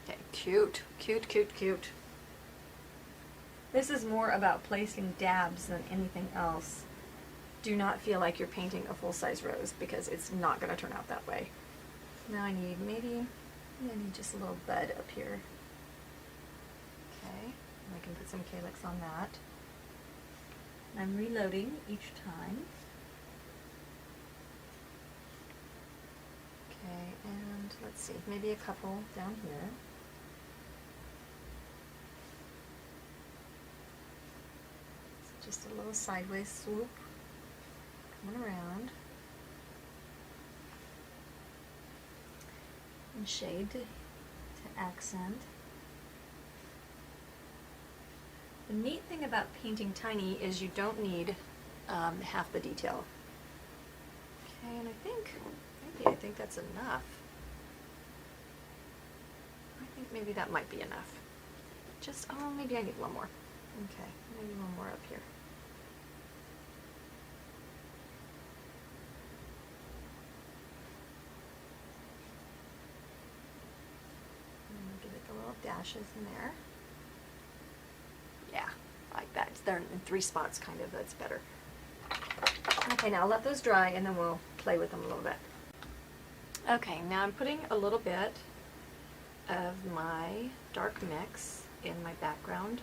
Okay, cute, cute, cute, cute. This is more about placing dabs than anything else. Do not feel like you're painting a full-size rose because it's not going to turn out that way. Now I need just a little bud up here. Okay, and I can put some calyx on that. I'm reloading each time. Okay, and let's see, maybe a couple down here. So just a little sideways swoop coming around. And shade to accent. The neat thing about painting tiny is you don't need half the detail. Okay, and I think that's enough. I think maybe that might be enough. Just, oh, maybe I need one more. Okay, maybe one more up here. Give it the little dashes in there. Yeah, like that. They're in 3 spots, kind of. That's better. Okay, now let those dry, and then we'll play with them a little bit. Okay, now I'm putting a little bit of my dark mix in my background,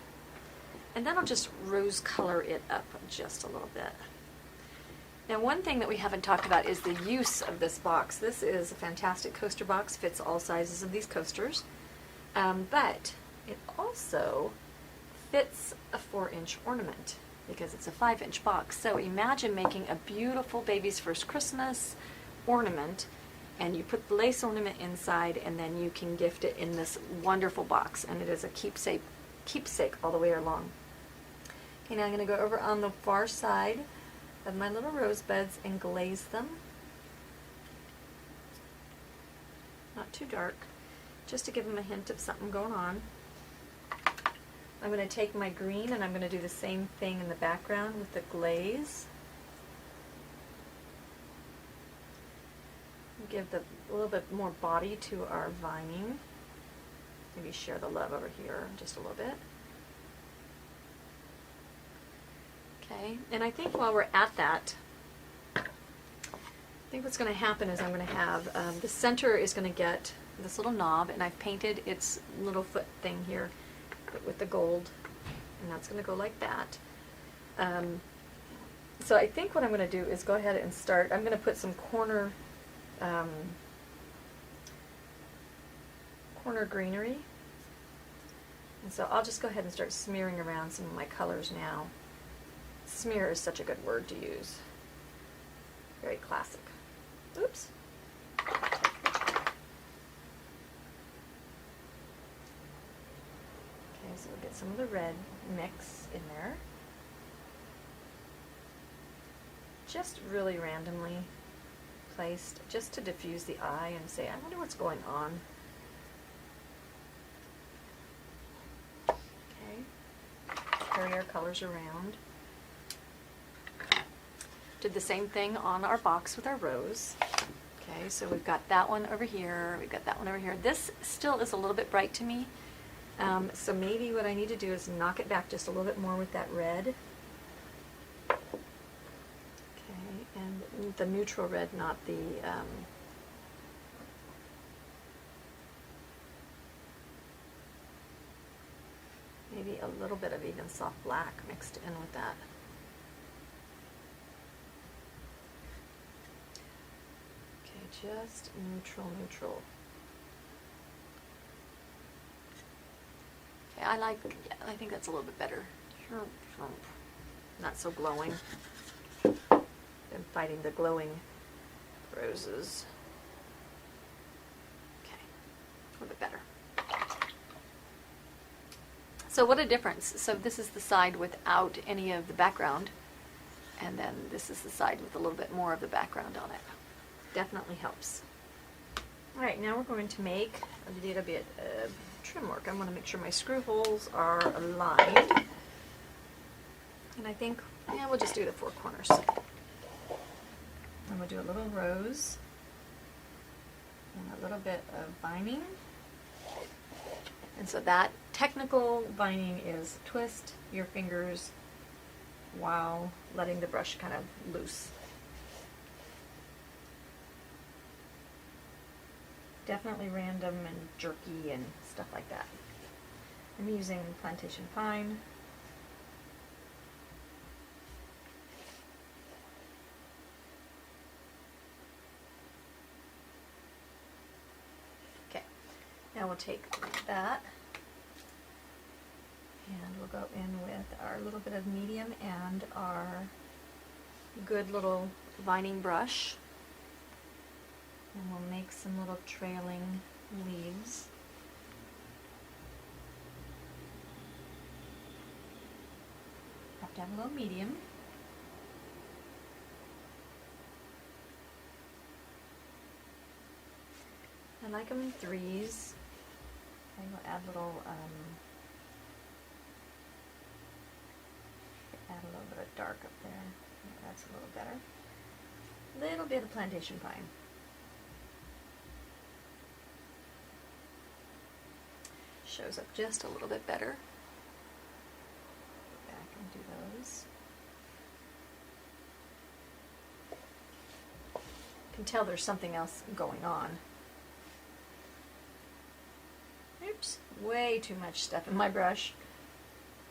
and then I'll just rose color it up just a little bit. Now, one thing that we haven't talked about is the use of this box. This is a fantastic coaster box, fits all sizes of these coasters, but it also fits a 4-inch ornament because it's a 5-inch box. So imagine making a beautiful baby's first Christmas ornament, and you put the lace ornament inside, and then you can gift it in this wonderful box, and it is a keepsake all the way along. Okay, now I'm going to go over on the far side of my little rosebuds and glaze them. Not too dark, just to give them a hint of something going on. I'm going to take my green and I'm going to do the same thing in the background with the glaze. Give a little bit more body to our vining. Maybe share the love over here just a little bit. Okay, and I think while we're at that, I think what's going to happen is I'm going to have, the center is going to get this little knob, and I've painted its little foot thing here with the gold, and that's going to go like that. So I think what I'm going to do is go ahead and start. I'm going to put some corner greenery, and so I'll just go ahead and start smearing around some of my colors now. Smear is such a good word to use. Very classic. Oops. Okay, so we'll get some of the red mix in there. Just really randomly placed, just to diffuse the eye and say, I wonder what's going on. Okay. Carry our colors around. Did the same thing on our box with our rose. Okay, so we've got that one over here, we've got that one over here. This still is a little bit bright to me, so maybe what I need to do is knock it back just a little bit more with that red. Okay, and the neutral red, not the maybe a little bit of even soft black mixed in with that. Just neutral. Okay, I think that's a little bit better. Not so glowing. I'm fighting the glowing roses. Okay, a little bit better. So what a difference. So this is the side without any of the background, and then this is the side with a little bit more of the background on it. Definitely helps. Alright, now we're going to make a little bit of trim work. I want to make sure my screw holes are aligned. And I think, yeah, we'll just do the 4 corners. And we'll do a little rose and a little bit of vining. And so that technical vining is twist your fingers while letting the brush kind of loose. Definitely random and jerky and stuff like that. I'm using plantation pine. Okay, now we'll take that and we'll go in with our little bit of medium and our good little vining brush. And we'll make some little trailing leaves. Have to have a little medium. I like them in threes. I will add a little bit of dark up there. Yeah, that's a little better. Little bit of plantation pine. Shows up just a little bit better. Go back and do those. You can tell there's something else going on. Oops, way too much stuff in my brush.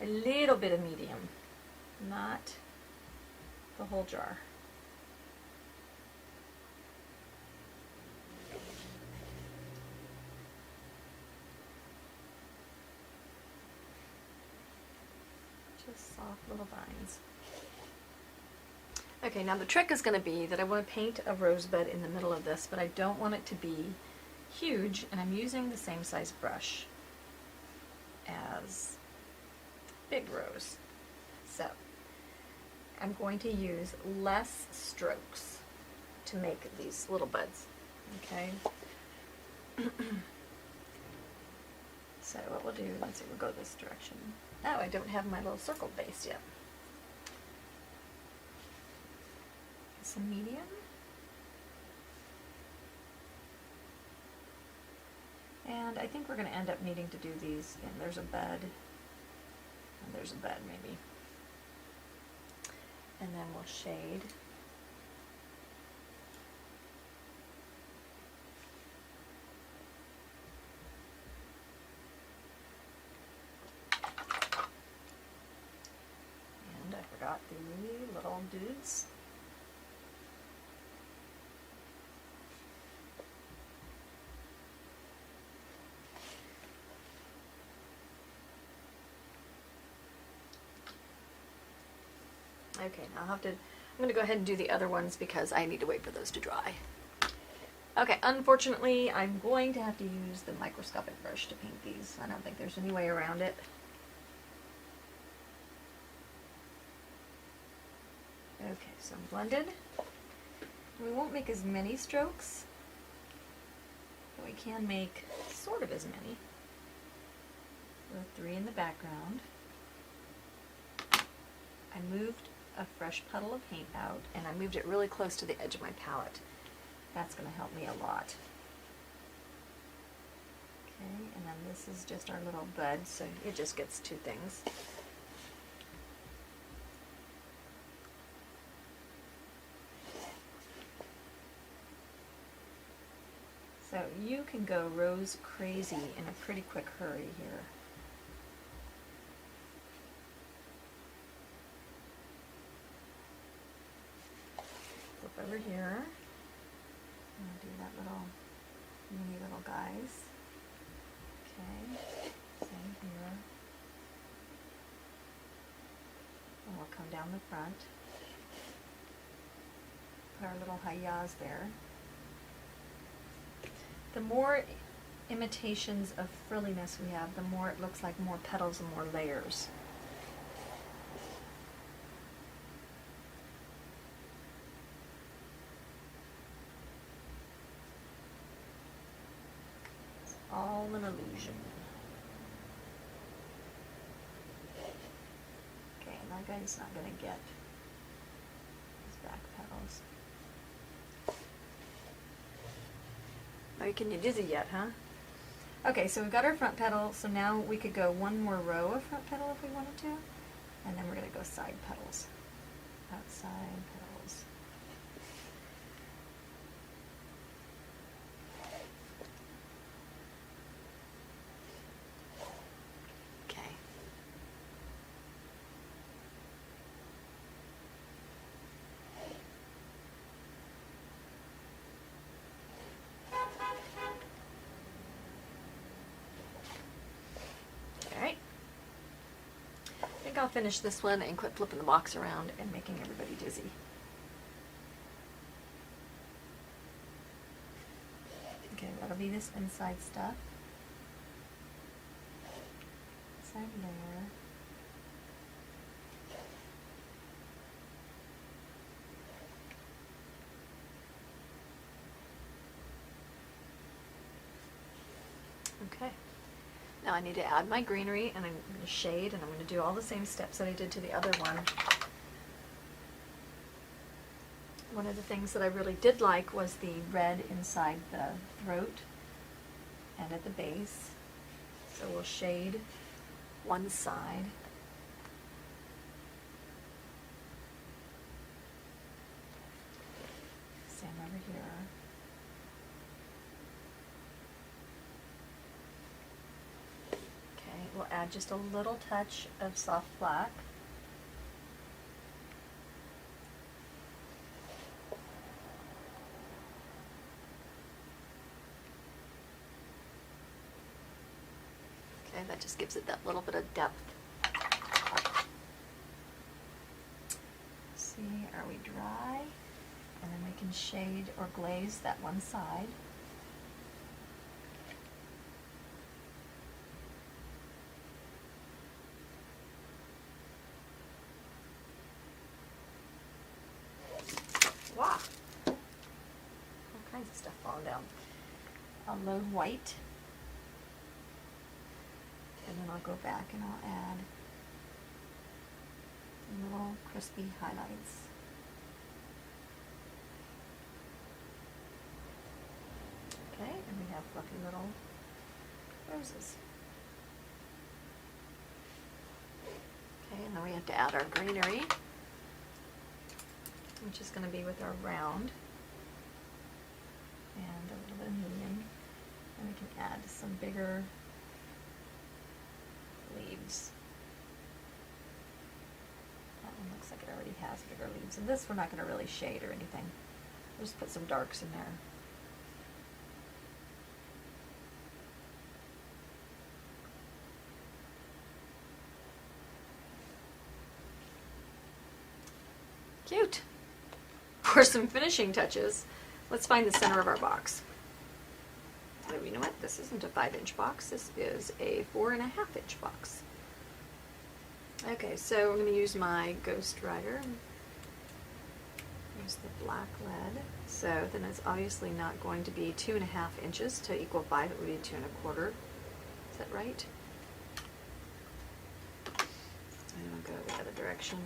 A little bit of medium, not the whole jar. Just soft little vines. Okay, now the trick is going to be that I want to paint a rosebud in the middle of this, but I don't want it to be huge, and I'm using the same size brush as Big Rose. So I'm going to use less strokes to make these little buds. Okay. So what we'll do, let's see, we'll go this direction. Oh, I don't have my little circle base yet. Some medium. And I think we're going to end up needing to do these, and there's a bud, and there's a bud maybe. And then we'll shade. And I forgot the little dudes. Okay, now I'm going to go ahead and do the other ones because I need to wait for those to dry. Okay, unfortunately, I'm going to have to use the microscopic brush to paint these. I don't think there's any way around it. Okay, so I'm blended. We won't make as many strokes, but we can make sort of as many. With 3 in the background. I moved a fresh puddle of paint out, and I moved it really close to the edge of my palette. That's going to help me a lot. Okay, and then this is just our little bud, so it just gets 2 things. So you can go rose crazy in a pretty quick hurry here. Over here, I'm going to do that little mini little guys. Okay, same here. And we'll come down the front. Put our little hayas there. The more imitations of frilliness we have, the more it looks like more petals and more layers. All an illusion. Okay, and that guy's not going to get his back petals. Are you getting dizzy yet, huh? Okay, so we've got our front petal, so now we could go one more row of front petal if we wanted to, and then we're going to go side petals. Outside petals. Okay. Alright. I think I'll finish this one and quit flipping the box around and making everybody dizzy. Okay, that'll be this inside stuff. Inside layer. Okay. Now I need to add my greenery, and I'm going to shade, and I'm going to do all the same steps that I did to the other one. One of the things that I really did like was the red inside the throat and at the base. So we'll shade one side. Same over here. Okay, we'll add just a little touch of soft black. Okay, that just gives it that little bit of depth. See, are we dry? And then we can shade or glaze that one side. Wow! All kinds of stuff falling down. I'll load white. And then I'll go back and I'll add some little crispy highlights. Okay, and we have fluffy little roses. Okay, and then we have to add our greenery, which is going to be with our round and a little bit of medium. And we can add some bigger leaves. That one looks like it already has bigger leaves. And this we're not going to really shade or anything. We'll just put some darks in there. Cute! For some finishing touches, let's find the center of our box. Oh, you know what? This isn't a 5-inch box. This is a 4.5-inch box. Okay, so I'm going to use my Ghost Rider. There's the black lead. So then it's obviously not going to be 2.5 inches to equal 5. It would be 2.25. Is that right? And I'll go the other direction.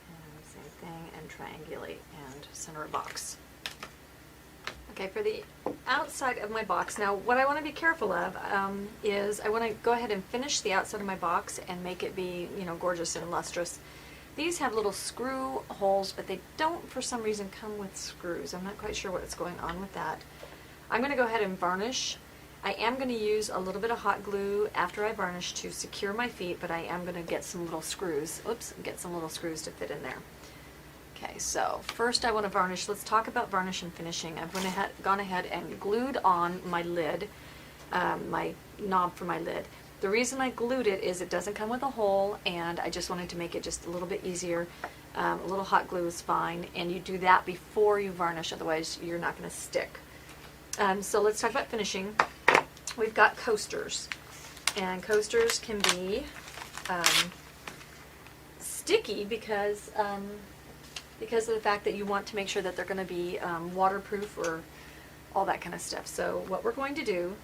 And same thing, and triangulate and center a box. Okay, for the outside of my box, now what I want to be careful of is I want to go ahead and finish the outside of my box and make it be, you know, gorgeous and lustrous. These have little screw holes, but they don't for some reason come with screws. I'm not quite sure what's going on with that. I'm going to go ahead and varnish. I am going to use a little bit of hot glue after I varnish to secure my feet, but I am going to get some little screws. Oops, get some little screws to fit in there. Okay, so first I want to varnish. Let's talk about varnish and finishing. I've gone ahead and glued on my lid, my knob for my lid. The reason I glued it is it doesn't come with a hole, and I just wanted to make it just a little bit easier. A little hot glue is fine, and you do that before you varnish, otherwise you're not going to stick. So let's talk about finishing. We've got coasters, and coasters can be sticky because of the fact that you want to make sure that they're going to be waterproof or all that kind of stuff. So what we're going to do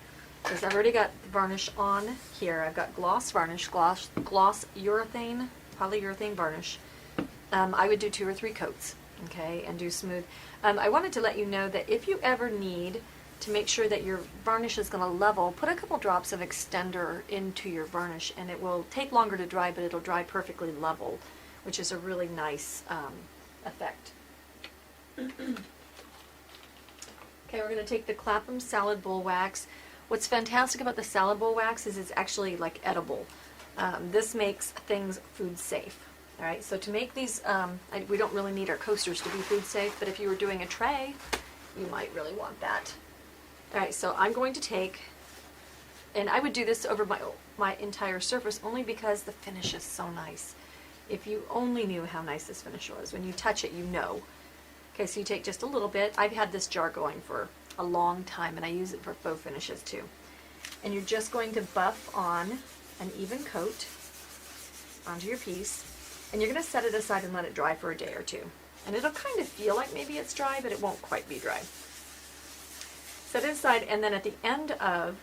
is I've already got varnish on here. I've got gloss varnish, gloss urethane, polyurethane varnish. I would do 2 or 3 coats, okay, and do smooth. I wanted to let you know that if you ever need to make sure that your varnish is going to level, put a couple drops of extender into your varnish, and it will take longer to dry, but it'll dry perfectly level, which is a really nice effect. Okay, we're going to take the Clapham Salad Bowl Wax. What's fantastic about the salad bowl wax is it's actually like edible. This makes things food safe. All right, so to make these, we don't really need our coasters to be food safe, but if you were doing a tray, you might really want that. All right, so I'm going to take, and I would do this over my entire surface only because the finish is so nice. If you only knew how nice this finish was, when you touch it, you know. Okay, so you take just a little bit. I've had this jar going for a long time, and I use it for faux finishes too. And you're just going to buff on an even coat onto your piece, and you're going to set it aside and let it dry for a day or two. And it'll kind of feel like maybe it's dry, but it won't quite be dry. Set it aside, and then at the end of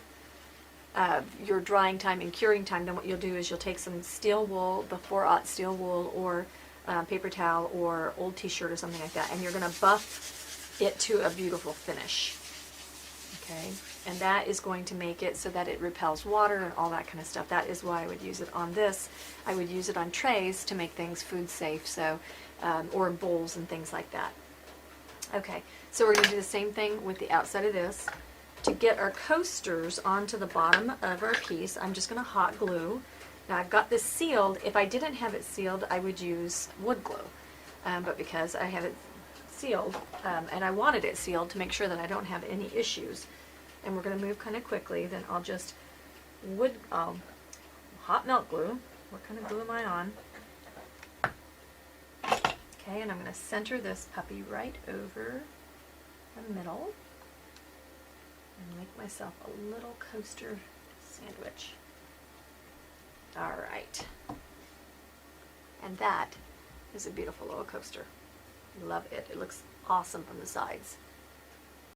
your drying time and curing time, then what you'll do is you'll take some steel wool, the 4/0 steel wool, or paper towel, or old t-shirt or something like that, and you're going to buff it to a beautiful finish. Okay, and that is going to make it so that it repels water and all that kind of stuff. That is why I would use it on this. I would use it on trays to make things food safe, so or bowls and things like that. Okay, so we're going to do the same thing with the outside of this. To get our coasters onto the bottom of our piece, I'm just going to hot glue. Now I've got this sealed. If I didn't have it sealed, I would use wood glue. But because I have it sealed, and I wanted it sealed to make sure that I don't have any issues, and we're going to move kind of quickly, then I'll just hot melt glue. What kind of glue am I on? Okay, and I'm going to center this puppy right over the middle and make myself a little coaster sandwich. All right. And that is a beautiful little coaster. Love it. It looks awesome from the sides.